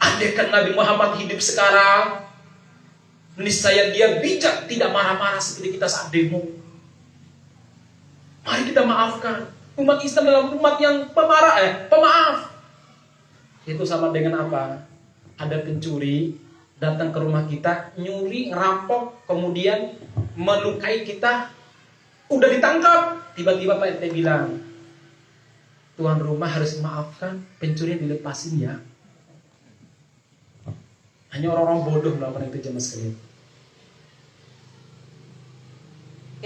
Andaikan Nabi Muhammad hidup sekarang, niscaya dia bijak, tidak marah-marah seperti kita saat demo. Mari kita maafkan. Umat Islam adalah umat yang pemaaf. Itu sama dengan apa? Ada pencuri datang ke rumah kita, nyuri, ngerampok, kemudian melukai kita, udah ditangkap. Tiba-tiba Pak RT bilang, tuan rumah harus memaafkan, pencuri dilepasin ya. Hanya orang-orang bodoh melakukan itu jemaah sekalian.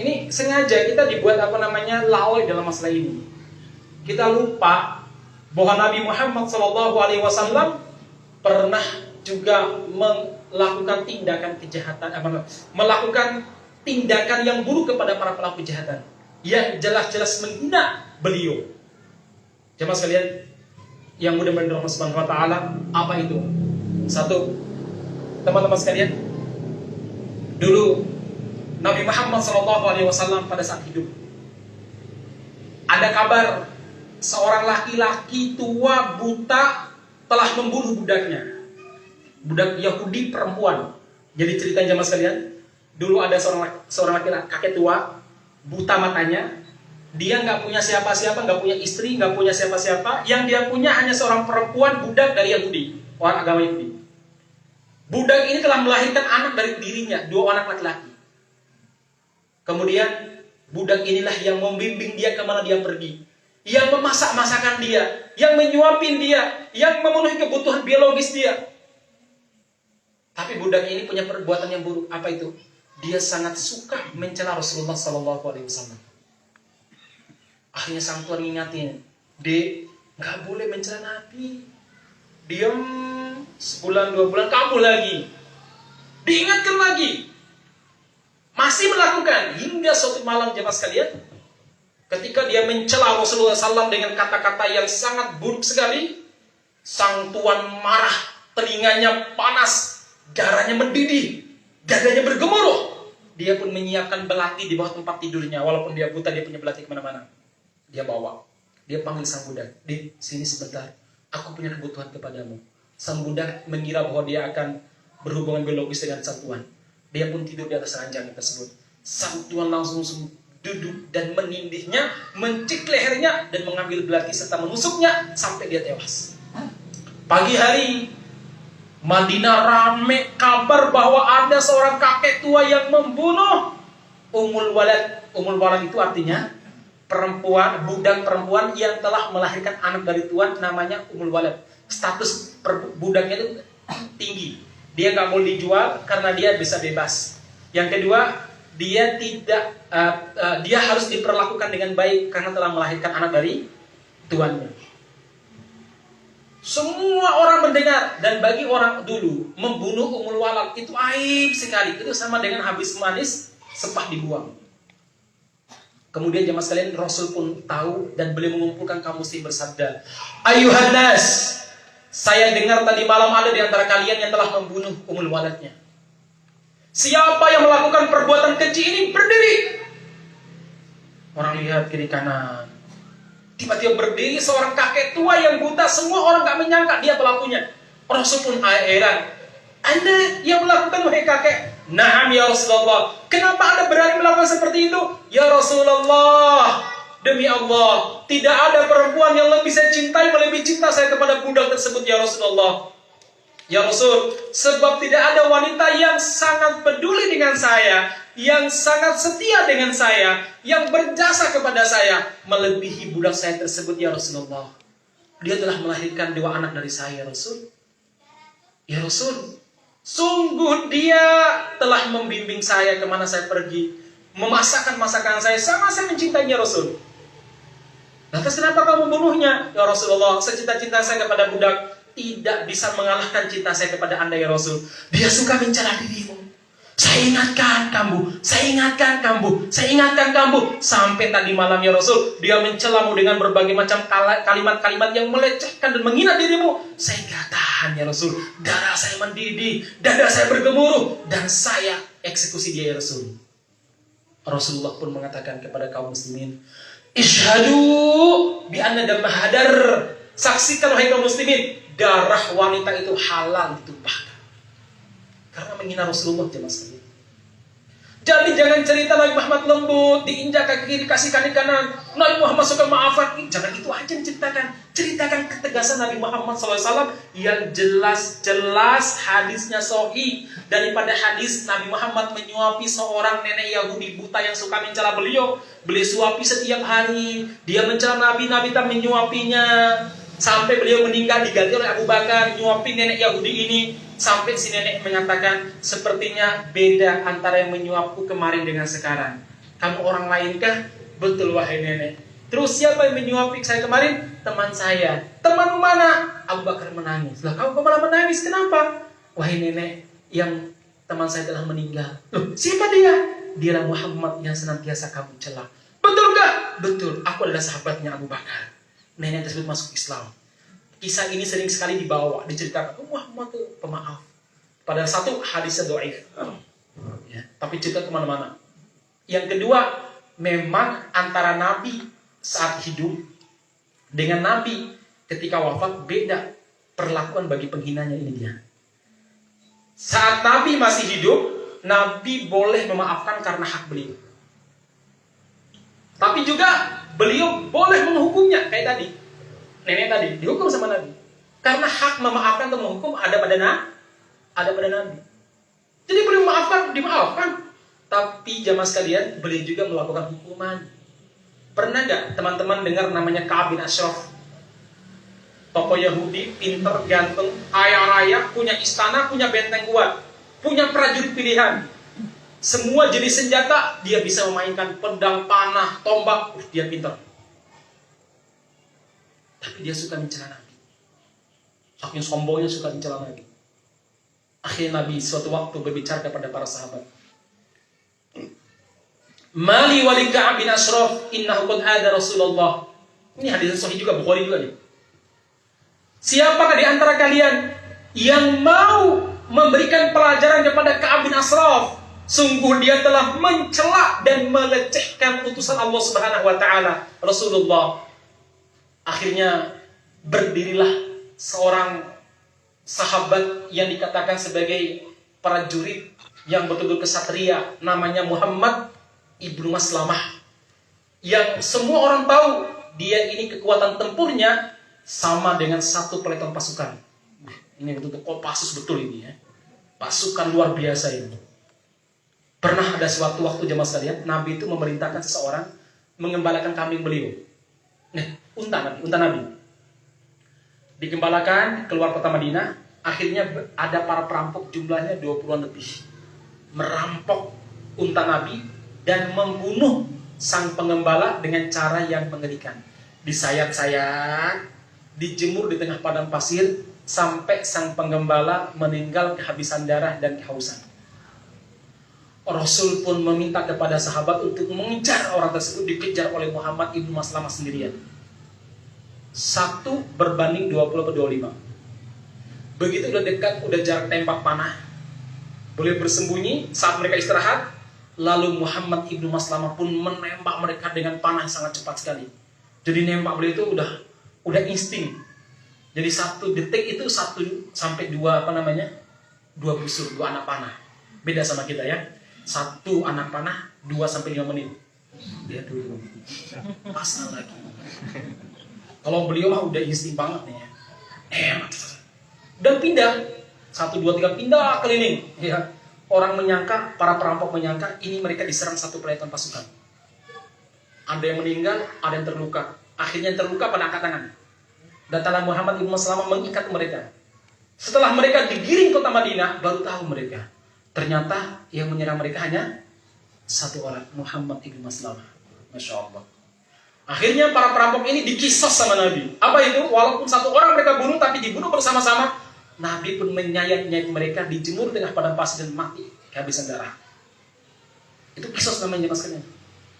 Ini sengaja kita dibuat lalai dalam masalah ini. Kita lupa bahwa Nabi Muhammad SAW pernah juga melakukan tindakan kejahatan, melakukan tindakan yang buruk kepada para pelaku kejahatan yang jelas-jelas menghina beliau. Jemaah sekalian yang mudah-mudahan Allah Subhanahu wa taala, apa itu? Satu, teman-teman sekalian, dulu Nabi Muhammad SAW pada saat hidup ada kabar seorang laki-laki tua buta telah membunuh budaknya. Budak Yahudi perempuan. Jadi ceritanya jemaah sekalian, dulu ada seorang laki-laki kakek tua, buta matanya. Dia nggak punya siapa-siapa, nggak punya istri, nggak punya siapa-siapa. Yang dia punya hanya seorang perempuan budak dari Yahudi, orang agama Yahudi. Budak ini telah melahirkan anak dari dirinya, 2 anak laki-laki. Kemudian budak inilah yang membimbing dia kemana dia pergi, yang memasak masakan dia, yang menyuapin dia, yang memenuhi kebutuhan biologis dia. Tapi budak ini punya perbuatan yang buruk. Apa itu? Dia sangat suka mencela Rasulullah SAW. Akhirnya sang tuan ingatin, Dek, nggak boleh mencela Nabi. Diam sebulan 2 bulan, kamu lagi. Diingatkan lagi, masih melakukan hingga suatu malam jemaah sekalian. Ketika dia mencela Rasulullah SAW dengan kata-kata yang sangat buruk sekali, sang tuan marah, telinganya panas, darahnya mendidih, dadanya bergemuruh. Dia pun menyiapkan belati di bawah tempat tidurnya. Walaupun dia buta, dia punya belati kemana-mana. Dia bawa. Dia panggil sang budak, di sini sebentar, aku punya kebutuhan kepadamu. Sang budak mengira bahwa dia akan berhubungan biologis dengan sang tuan. Dia pun tidur di atas ranjang tersebut. Sang tuan langsung duduk dan menindihnya, mencik lehernya dan mengambil belati serta menusuknya sampai dia tewas. Pagi hari, Madinah rame kabar bahwa ada seorang kakek tua yang membunuh Ummul Walad. Ummul Walad itu artinya perempuan, budak perempuan yang telah melahirkan anak dari tuan, namanya Ummul Walad. Status budaknya itu tinggi. Dia nggak mau dijual karena dia bisa bebas. Yang kedua, dia dia harus diperlakukan dengan baik karena telah melahirkan anak dari tuannya. Semua orang mendengar, dan bagi orang dulu membunuh Ummul Walad itu aib sekali. Itu sama dengan habis manis sepah dibuang. Kemudian jemaah sekalian, Rasul pun tahu dan beliau mengumpulkan kaum muslim bersabda, "Ayuhan nas, saya dengar tadi malam ada di antara kalian yang telah membunuh Ummul Waladnya. Siapa yang melakukan perbuatan keji ini berdiri." Orang lihat kiri kanan. Tiba-tiba berdiri seorang kakek tua yang buta. Semua orang gak menyangka dia pelakunya. Rasul pun heran. "Anda yang melakukan, wahai kakek?" "Na'am ya Rasulullah." "Kenapa Anda berani melakukan seperti itu?" "Ya Rasulullah, demi Allah, tidak ada perempuan yang lebih saya cintai, melebihi cinta saya kepada budak tersebut, ya Rasulullah. Ya Rasul, sebab tidak ada wanita yang sangat peduli dengan saya, yang sangat setia dengan saya, yang berjasa kepada saya, melebihi budak saya tersebut, ya Rasulullah. Dia telah melahirkan 2 anak dari saya, ya Rasul. Ya Rasul, sungguh dia telah membimbing saya kemana saya pergi, memasakkan masakan saya, sama saya mencintainya, Rasul. Lantas kenapa kamu membunuhnya? Ya Rasulullah, secinta-cinta saya kepada budak tidak bisa mengalahkan cinta saya kepada Anda, ya Rasul. Dia suka mencela dirimu. Saya ingatkan kamu, saya ingatkan kamu, saya ingatkan kamu. Sampai tadi malam, ya Rasul, dia mencelamu dengan berbagai macam kalimat-kalimat yang melecehkan dan menghina dirimu. Saya nggak tahan, ya Rasul. Darah saya mendidih, dada saya bergemuruh, dan saya eksekusi dia, ya Rasul. Rasulullah pun mengatakan kepada kaum muslimin, "Ishhadu bi anna damma hadar." Saksikan, wahai kaum muslimin, darah wanita itu halal ditumpahkan. Karena menghina Rasulullah, jemaah sekalian. Jadi jangan cerita Nabi Muhammad lembut, diinjak kaki kiri, kasih kaki kanan. Nabi Muhammad suka maafkan. Jangan itu aja diceritakan. Ceritakan ketegasan Nabi Muhammad SAW yang jelas-jelas hadisnya sahih. Daripada hadis Nabi Muhammad menyuapi seorang nenek Yahudi buta yang suka mencela beliau. Beliau suapi setiap hari. Dia mencela Nabi tak menyuapinya. Sampai beliau meninggal diganti oleh Abu Bakar nyuapin nenek Yahudi ini. Sampai si nenek mengatakan, "Sepertinya beda antara yang menyuapku kemarin dengan sekarang. Kamu orang lainkah?" "Betul, wahai nenek." "Terus siapa yang menyuapi saya kemarin?" "Teman saya." "Teman mana?" Abu Bakar menangis. "Lah kamu malah menangis, kenapa?" "Wahai nenek, yang teman saya telah meninggal." "Loh, siapa dia?" "Dialah Muhammad yang senantiasa kamu cela." "Betulkah?" "Betul, aku adalah sahabatnya Abu Bakar." Nenek tersebut masuk Islam. Kisah ini sering sekali dibawa, diceritakan. Muhammad itu pemaaf. Padahal satu, hadisnya dhaif. Ya, tapi cerita kemana-mana. Yang kedua, memang antara Nabi saat hidup dengan Nabi ketika wafat beda perlakuan bagi penghinanya. Ini dia. Saat Nabi masih hidup, Nabi boleh memaafkan karena hak beliau. Tapi juga beliau boleh menghukumnya, kayak tadi. Nenek tadi dihukum sama Nabi. Karena hak memaafkan atau menghukum ada pada Nabi. Jadi beliau memaafkan, dimaafkan. Tapi jamaah sekalian, beliau juga melakukan hukuman. Pernah nggak teman-teman dengar namanya Ka'ab bin Ashraf? Tokoh Yahudi, pinter, ganteng, kaya raya, punya istana, punya benteng kuat, punya prajurit pilihan. Semua jenis senjata dia bisa memainkan, pedang, panah, tombak, dia pintar. Tapi dia suka mencela Nabi. Saking sombongnya suka mencela Nabi. Akhirnya Nabi suatu waktu berbicara kepada para sahabat. "Mali wali Ka'ab bin Ashraf, innahu qad ada Rasulullah." Ini hadis sahih juga, Bukhari juga nih. "Siapakah di antara kalian yang mau memberikan pelajaran kepada Ka'ab bin Ashraf? Sungguh dia telah mencela dan melecehkan utusan Allah Subhanahu wa taala, Rasulullah." Akhirnya berdirilah seorang sahabat yang dikatakan sebagai prajurit yang betul-betul kesatria, namanya Muhammad ibnu Maslamah, yang semua orang tahu dia ini kekuatan tempurnya sama dengan satu peleton pasukan. Ini betul-betul Kopassus betul ini ya, pasukan luar biasa ini. Pernah ada suatu waktu jemaah sekalian, Nabi itu memerintahkan seseorang mengembalakan kambing beliau. Nah, unta Nabi dikembalakan keluar kota Madinah. Akhirnya ada para perampok, jumlahnya 20-an lebih, merampok unta Nabi dan membunuh sang pengembala dengan cara yang mengerikan. Disayat-sayat, dijemur di tengah padang pasir sampai sang penggembala meninggal kehabisan darah dan kehausan. Rasul pun meminta kepada sahabat untuk mengejar orang tersebut, dikejar oleh Muhammad ibnu Maslamah sendirian. 1 berbanding 20 atau 25. Begitu udah dekat, udah jarak tembak panah, boleh bersembunyi saat mereka istirahat. Lalu Muhammad ibnu Maslamah pun menembak mereka dengan panah yang sangat cepat sekali. Jadi nembak beliau itu udah insting. Jadi 1 detik itu 1 sampai 2 2 busur, 2 anak panah. Beda sama kita ya. 1 anak panah 2 sampai 5 menit. Lihat dulu. Pasang lagi. Kalau beliau mah udah insting banget nih ya. Dan pindah 1, 2, 3 pindah keliling ya. Orang menyangka, para perampok menyangka ini mereka diserang satu peleton pasukan. Ada yang meninggal, ada yang terluka. Akhirnya yang terluka pada angkat tangan. Datanglah Muhammad ibnu Maslamah mengikat mereka. Setelah mereka digiring kota Madinah, baru tahu mereka. Ternyata yang menyerang mereka hanya 1 orang, Muhammad ibnu Maslamah. Masya Allah. Akhirnya para perampok ini dikisos sama Nabi. Apa itu? Walaupun 1 orang mereka bunuh, tapi dibunuh bersama-sama. Nabi pun menyayat-nyayat mereka, dijemur tengah padang pasir dan mati kehabisan darah. Itu kisos namanya mas kalian.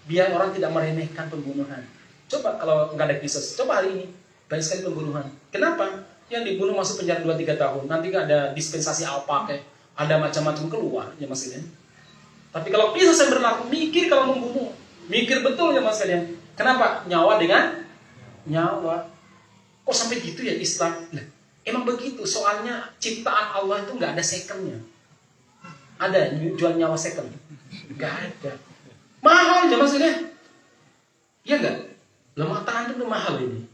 Biar orang tidak meremehkan pembunuhan. Coba kalau nggak ada kisos, coba hari ini banyak sekali pembunuhan. Kenapa? Yang dibunuh masuk penjara 2-3 tahun. Nanti kan ada dispensasi apa kayak, ada macam-macam keluar ya mas kalian. Tapi kalau kisos yang berlaku, mikir kalau membunuh, mikir betul ya mas kalian. Kenapa? Nyawa dengan nyawa. Kok sampai gitu ya Islam? Nah, emang begitu, soalnya ciptaan Allah itu nggak ada secondnya. Ada jual nyawa second? Nggak ada. Mahal aja maksudnya. Iya nggak? Lemah tangan itu mahal ini.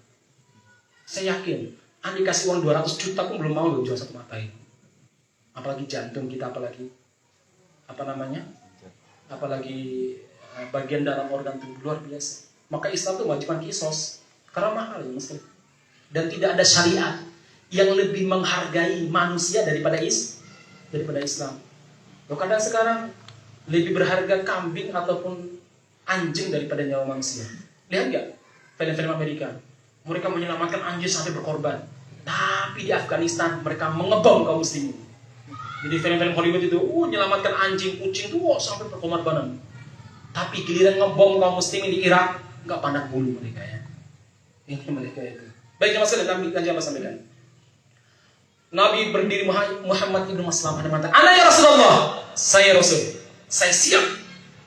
Saya yakin, Anda kasih uang 200 juta pun belum mau loh jual 1 mata ini. Apalagi jantung kita, apalagi bagian dalam organ tubuh luar biasa. Maka Islam itu wajibkan kisos karena mahal ya mas. Dan tidak ada syariat yang lebih menghargai manusia daripada Islam. Loh, kadang sekarang lebih berharga kambing ataupun anjing daripada nyawa manusia. Lihat nggak film-film Amerika? Mereka menyelamatkan anjing sampai berkorban. Tapi di Afghanistan mereka mengebom kaum muslimin. Jadi film-film Hollywood itu, menyelamatkan anjing, kucing tuh sampai berkorbanan. Tapi giliran ngebom kaum muslimin di Irak, nggak pandang bulu mereka ya. Ini mereka itu. Baik jemaah sekalian, kami sampaikan. Nabi berdiri Muhammad ibnu Maslamah dan mengatakan, "Ana ya Rasulullah, saya Rasul. Saya siap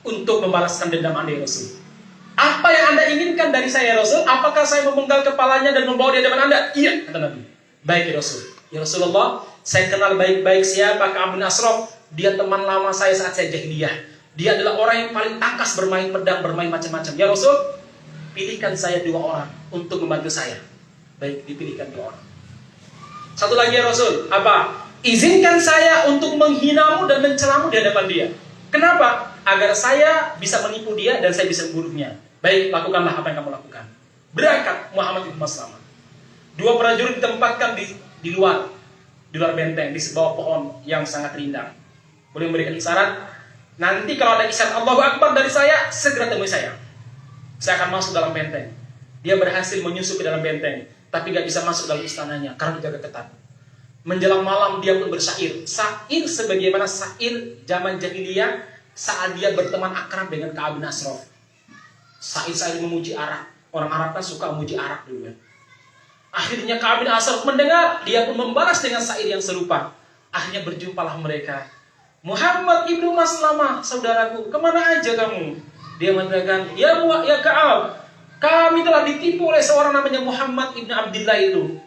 untuk membalaskan dendam Anda ya Rasul. Apa yang Anda inginkan dari saya ya Rasul? Apakah saya memenggal kepalanya dan membawa di hadapan Anda?" "Iya," kata Nabi. "Baik ya Rasul. Ya Rasulullah, saya kenal baik-baik siapa Ka'ab bin Ashraf. Dia teman lama saya saat saya jahiliyah. Dia adalah orang yang paling tangkas bermain pedang, bermain macam-macam. Ya Rasul, pilihkan saya 2 orang untuk membantu saya." Baik, dipilihkan 2 orang. Satu lagi ya Rasul, apa? "Izinkan saya untuk menghinamu dan mencelamu di hadapan dia." Kenapa? Agar saya bisa menipu dia dan saya bisa membunuhnya. Baik, lakukanlah apa yang kamu lakukan. Berangkat Muhammad ibnu Maslamah. 2 prajurit ditempatkan di luar benteng, di sebuah pohon yang sangat rindang. Boleh memberikan isyarat, nanti kalau ada isyarat Allahu Akbar dari saya, segera temui saya. Saya akan masuk dalam benteng. Dia berhasil menyusup ke dalam benteng, tapi gak bisa masuk dalam istananya karena dijaga ketat. Menjelang malam dia pun bersyair. Syair sebagaimana syair zaman jahiliyah saat dia berteman akrab dengan Ka'ab bin Ashraf. Syair-syair memuji arak. Orang Arab kan suka memuji arak dulu ya. Akhirnya Ka'ab bin Ashraf mendengar, dia pun membalas dengan syair yang serupa. Akhirnya berjumpalah mereka. "Muhammad ibnu Maslamah, saudaraku, kemana aja kamu?" Dia mengatakan, ya Ka'ab, Kami telah ditipu oleh seorang namanya Muhammad ibn Abdillah itu.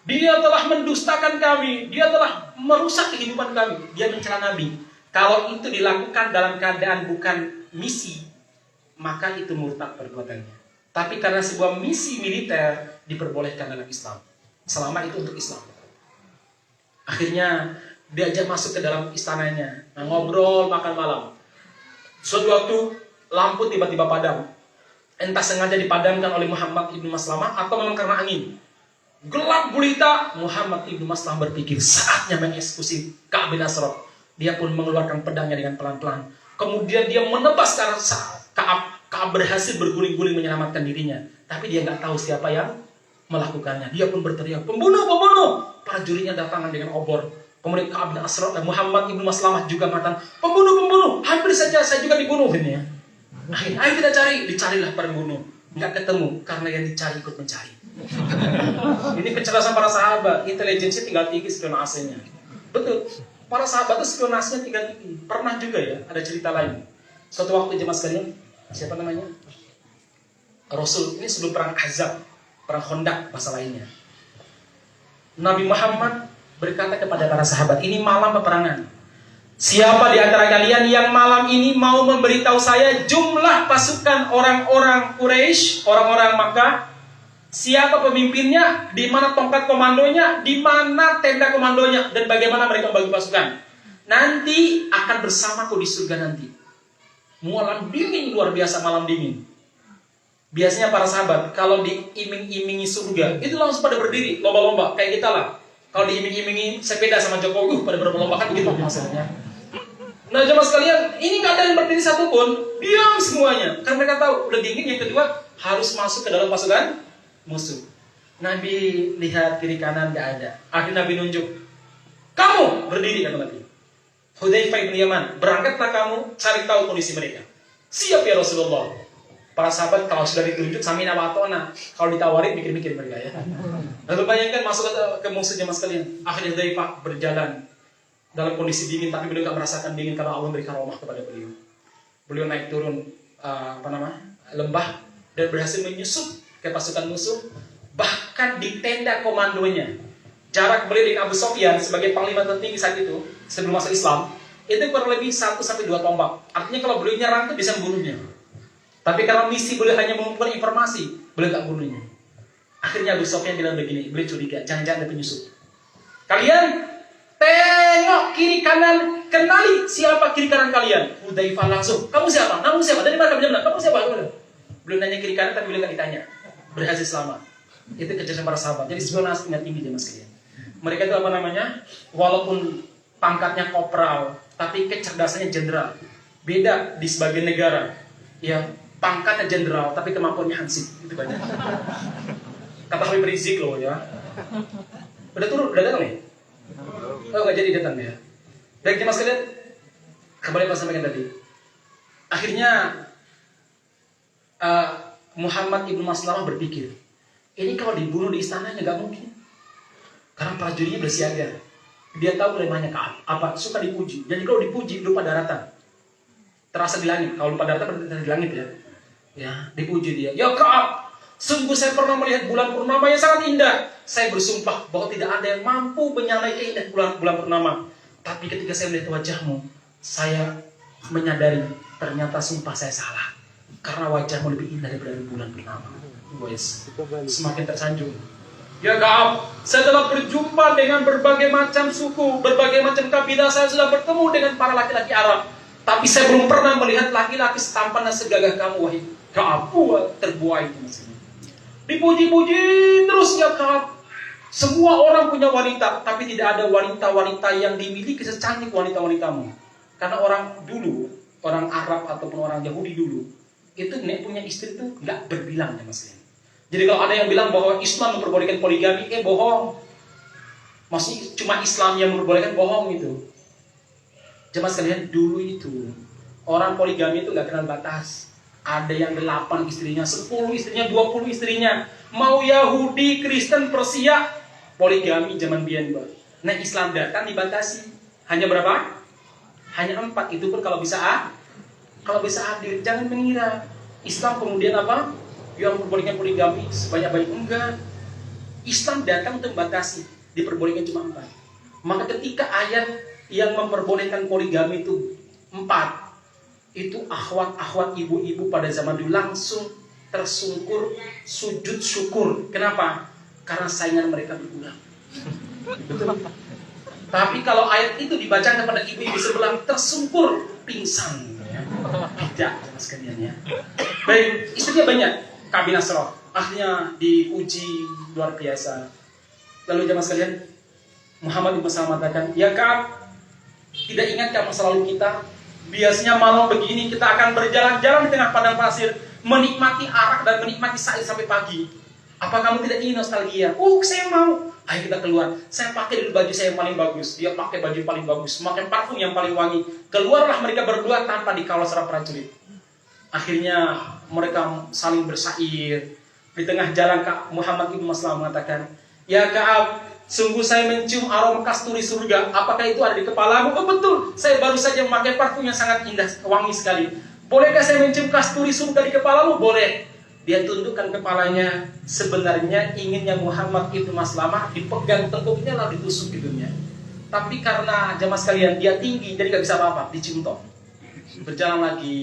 Dia telah mendustakan kami, dia telah merusak kehidupan kami, dia mencela Nabi. Kalau itu dilakukan dalam keadaan bukan misi, maka itu murtad perbuatannya. Tapi karena sebuah misi militer diperbolehkan dalam Islam, selama itu untuk Islam. Akhirnya diajak masuk ke dalam istananya, ngobrol makan malam. Suatu waktu lampu tiba-tiba padam. Entah sengaja dipadamkan oleh Muhammad ibnu Maslamah atau memang karena angin. Gelap gulita, Muhammad ibnu Maslamah berpikir saatnya mengeksekusi Ka'ab bin Ashraf. Dia pun mengeluarkan pedangnya dengan pelan-pelan. Kemudian dia menebas ke arah Ka'ab. Ka'ab berhasil berguling-guling menyelamatkan dirinya. Tapi dia nggak tahu siapa yang melakukannya. Dia pun berteriak, pembunuh, pembunuh. Para jurinya datangan dengan obor. Kemudian Ka'ab bin Ashraf dan Muhammad ibnu Maslamah juga mengatakan, pembunuh, pembunuh. Hampir saja saya juga dibunuh ini ya. Akhirnya, ayo kita cari. Dicarilah pembunuh. Nggak ketemu karena yang dicari ikut mencari. Ini kecerdasan para sahabat. Intelijensi tinggal tinggi spionasenya. Betul. Para sahabat itu spionasinya tinggal tinggi. Pernah juga ya, ada cerita lain. Suatu waktu jemaah sekalian, siapa namanya? Rasul, ini sebelum perang Ahzab, perang Khandaq bahasa lainnya. Nabi Muhammad berkata kepada para sahabat, ini malam peperangan. Siapa di antara kalian yang malam ini mau memberitahu saya jumlah pasukan orang-orang Quraisy, orang-orang Makkah, siapa pemimpinnya, di mana tongkat komandonya, di mana tenda komandonya, dan bagaimana mereka membagi pasukan. Nanti akan bersamaku di surga nanti. Malam dingin, luar biasa malam dingin. Biasanya para sahabat kalau diiming-imingi surga itu langsung pada berdiri lomba-lomba kayak kita lah. Kalau diiming-imingi sepeda sama Jokowi pada berlomba kan gitu maksudnya. Nah jemaah sekalian, ini nggak ada yang berdiri satupun, diam semuanya. Karena mereka tahu udah dingin. Yang kedua harus masuk ke dalam pasukan musuh. Nabi lihat kiri kanan nggak ada. Akhirnya Nabi nunjuk, kamu berdiri kata Nabi. Hudzaifah bin Yaman, berangkatlah kamu cari tahu kondisi mereka. Siap ya Rasulullah. Para sahabat kalau sudah ditunjuk samina wa atona, kalau ditawarin mikir-mikir mereka ya. Lalu bayangkan masuk ke musuh jemaah sekalian. Akhirnya Hudzaifah berjalan dalam kondisi dingin, tapi beliau nggak merasakan dingin karena Allah memberikan rahmat kepada beliau. Beliau naik turun lembah dan berhasil menyusup ke pasukan musuh, bahkan di tenda komandonya. Jarak beliau dengan Abu Sufyan sebagai panglima tertinggi saat itu sebelum masuk Islam itu kurang lebih 1-2 tombak. Artinya kalau beliau nyerang itu bisa membunuhnya. Tapi karena misi beliau hanya mengumpulkan informasi, beliau nggak bunuhnya. Akhirnya Abu Sufyan bilang begini, beliau curiga, jangan-jangan ada penyusup. Kalian tengok kiri kanan, kenali siapa kiri kanan kalian. Hudzaifah langsung, kamu siapa? Kamu siapa? Dari mana kamu? Kamu siapa? Belum nanya kiri kanan, tapi beliau nggak ditanya. Berhasil selamat. Itu kecerdasan para sahabat. Jadi spionasi tingkat tinggi jemaah sekalian. Mereka itu apa namanya? Walaupun pangkatnya kopral, tapi kecerdasannya jenderal. Beda di sebagian negara. Ya, pangkatnya jenderal, tapi kemampuannya hansip. Itu banyak. Kata Habib Rizik loh ya. Udah turun, udah datang nih. Oh nggak jadi datang ya. Baik jemaah sekalian, kembali pas sampaikan tadi. Akhirnya Muhammad ibnu Maslamah berpikir, ini kalau dibunuh di istananya nggak mungkin. Karena prajuritnya bersiaga. Dia tahu kelemahannya Ka'ab. Apa suka dipuji. Jadi kalau dipuji lupa daratan. Terasa di langit. Kalau lupa daratan berarti di langit ya. Ya dipuji dia. Ya Ka'ab, sungguh saya pernah melihat bulan purnama yang sangat indah. Saya bersumpah bahwa tidak ada yang mampu menyamai keindahan bulan purnama. Tapi ketika saya melihat wajahmu, saya menyadari ternyata sumpah saya salah. Karena wajahmu lebih indah daripada bulan purnama. Semakin tersanjung. Ya Ka'ab, saya telah berjumpa dengan berbagai macam suku, berbagai macam kabilah. Saya sudah bertemu dengan para laki-laki Arab. Tapi saya belum pernah melihat laki-laki setampan dan segagah kamu, wahai Ka'ab. Terbuai itu maksudnya. Dipuji-puji terus ya Ka'ab. Semua orang punya wanita, tapi tidak ada wanita-wanita yang dimiliki secantik wanita-wanitamu. Karena orang dulu, orang Arab ataupun orang Yahudi dulu, itu punya istri itu nggak berbilang ya mas. Jadi kalau ada yang bilang bahwa Islam memperbolehkan poligami, bohong. Maksudnya cuma Islam yang memperbolehkan, bohong itu. Jemaah sekalian, dulu itu orang poligami itu nggak kenal batas. Ada yang 8 istrinya, 10 istrinya, 20 istrinya. Mau Yahudi, Kristen, Persia, poligami zaman biyen. Nah Islam datang dibatasi. Hanya berapa? Hanya 4. Itu pun kalau bisa adil. Jangan mengira Islam kemudian apa? yang memperbolehkan poligami sebanyak-banyak. Enggak. Islam datang untuk membatasi, diperbolehkan cuma 4. Maka ketika ayat yang memperbolehkan poligami itu 4, itu akhwat-akhwat ibu-ibu pada zaman dulu langsung tersungkur sujud syukur. Kenapa? Karena saingan mereka berkurang. Betul. Tapi kalau ayat itu dibacakan kepada ibu-ibu sebelah, tersungkur pingsan. Tidak, sama sekalian ya. Baik, istrinya banyak. Ka'ab bin Ashraf akhirnya diuji luar biasa. Lalu jemaah sekalian, Muhammad bin Maslamah mengatakan, ya Ka'ab, tidak ingatkah masa lalu kita? Biasanya malam begini kita akan berjalan-jalan di tengah padang pasir, menikmati arak dan menikmati sa'ir sampai pagi. Apa kamu tidak ingin nostalgia? Saya mau. Ayo kita keluar. Saya pakai dulu baju saya yang paling bagus. Dia pakai baju yang paling bagus. Makan parfum yang paling wangi. Keluarlah mereka berdua tanpa dikawal seorang prajurit. Akhirnya mereka saling bersair. Di tengah jalan Muhammad bin Maslamah mengatakan, ya Ka'ab, sungguh saya mencium aroma kasturi surga. Apakah itu ada di kepalamu? Oh betul. Saya baru saja memakai parfum yang sangat indah, wangi sekali. Bolehkah saya mencium kasturi surga di kepalamu? Boleh. Dia tundukkan kepalanya. Sebenarnya inginnya Muhammad ibn Maslamah dipegang tengkuknya lalu ditusuk hidungnya. Tapi karena jamaah sekalian dia tinggi jadi gak bisa apa-apa, dicium tok. Berjalan lagi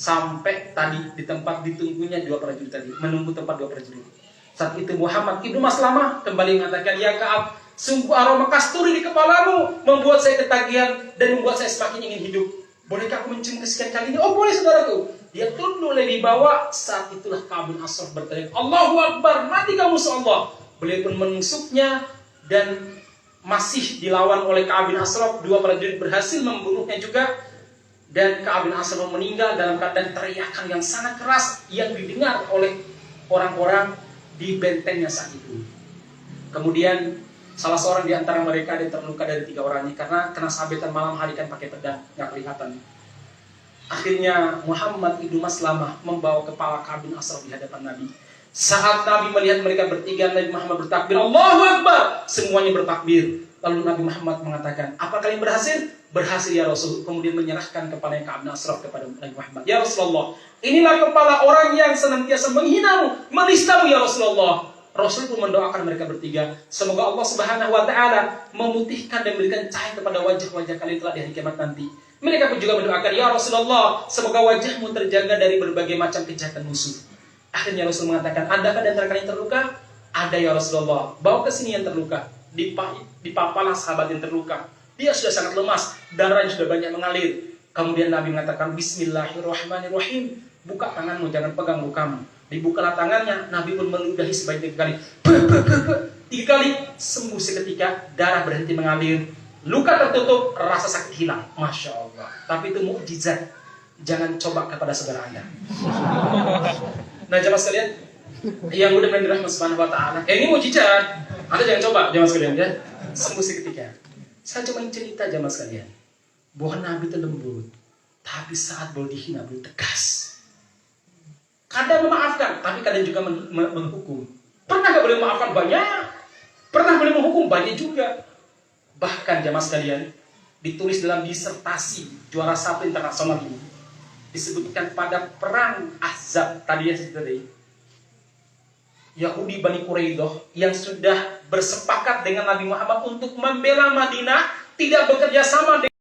sampai tadi di tempat ditunggunya 2 prajurit tadi, menunggu tempat 2 prajurit. Saat itu Muhammad ibn Maslamah kembali mengatakan, ya Ka'ab, sungguh aroma kasturi di kepalamu membuat saya ketagihan dan membuat saya semakin ingin hidup. Bolehkah aku mencium kesekian kali ini? Oh boleh saudaraku. Dia tunduk oleh dibawa. Saat itulah Ka'ab bin Ashraf berteriak, Allahu Akbar, mati kamu Allah. Beliau pun menusuknya dan masih dilawan oleh Ka'ab bin Ashraf. 2 prajurit berhasil membunuhnya juga. Dan Ka'ab bin Ashraf meninggal dalam keadaan teriakan yang sangat keras yang didengar oleh orang-orang di bentengnya saat itu. Kemudian salah seorang di antara mereka yang terluka dari 3 orangnya karena kena sabetan malam hari kan pakai pedang, nggak kelihatan. Akhirnya Muhammad ibn Maslamah membawa kepala Ka'ab bin Ashraf di hadapan Nabi. Saat Nabi melihat mereka bertiga, Nabi Muhammad bertakbir, Allahu Akbar. Semuanya bertakbir. Lalu Nabi Muhammad mengatakan, apa kalian berhasil? Berhasil ya Rasul. Kemudian menyerahkan kepala Ka'ab bin Ashraf kepada Nabi Muhammad. Ya Rasulullah, inilah kepala orang yang senantiasa menghinamu, menistamu ya Rasulullah. Rasul pun mendoakan mereka bertiga, semoga Allah Subhanahu wa taala memutihkan dan memberikan cahaya kepada wajah-wajah kalian telah di hari kiamat nanti. Mereka pun juga mendoakan, ya Rasulullah, semoga wajahmu terjaga dari berbagai macam kejahatan musuh. Akhirnya Rasul mengatakan, adakah di antara kalian terluka? Ada ya Rasulullah. Bawa ke sini yang terluka. Dipapalah sahabat yang terluka. Dia sudah sangat lemas, darahnya sudah banyak mengalir. Kemudian Nabi mengatakan, Bismillahirrahmanirrahim. Buka tanganmu, jangan pegang lukamu. Dibukalah tangannya, Nabi pun meludahi sebanyak 3 kali. 3 kali, sembuh seketika, darah berhenti mengalir. Luka tertutup, rasa sakit hilang. Masya Allah. Tapi itu mukjizat. Jangan coba kepada saudara Anda. Nah jemaah sekalian, yang mudah mengenai rahmat Subhanahu wa taala. Ini mukjizat. Anda jangan coba jemaah sekalian ya. Sembuh seketika. Saya cuma cerita jemaah sekalian, bahwa Nabi itu lembut, tapi saat boleh dihina, boleh tegas. Kadang memaafkan, tapi kadang juga menghukum. Pernah gak boleh memaafkan? Banyak. Pernah boleh menghukum? Banyak juga. Bahkan jemaah sekalian, ditulis dalam disertasi juara 1 internasional ini, disebutkan pada perang Ahzab tadi Yahudi Bani Quraidah yang sudah bersepakat dengan Nabi Muhammad untuk membela Madinah, tidak bekerja sama dengan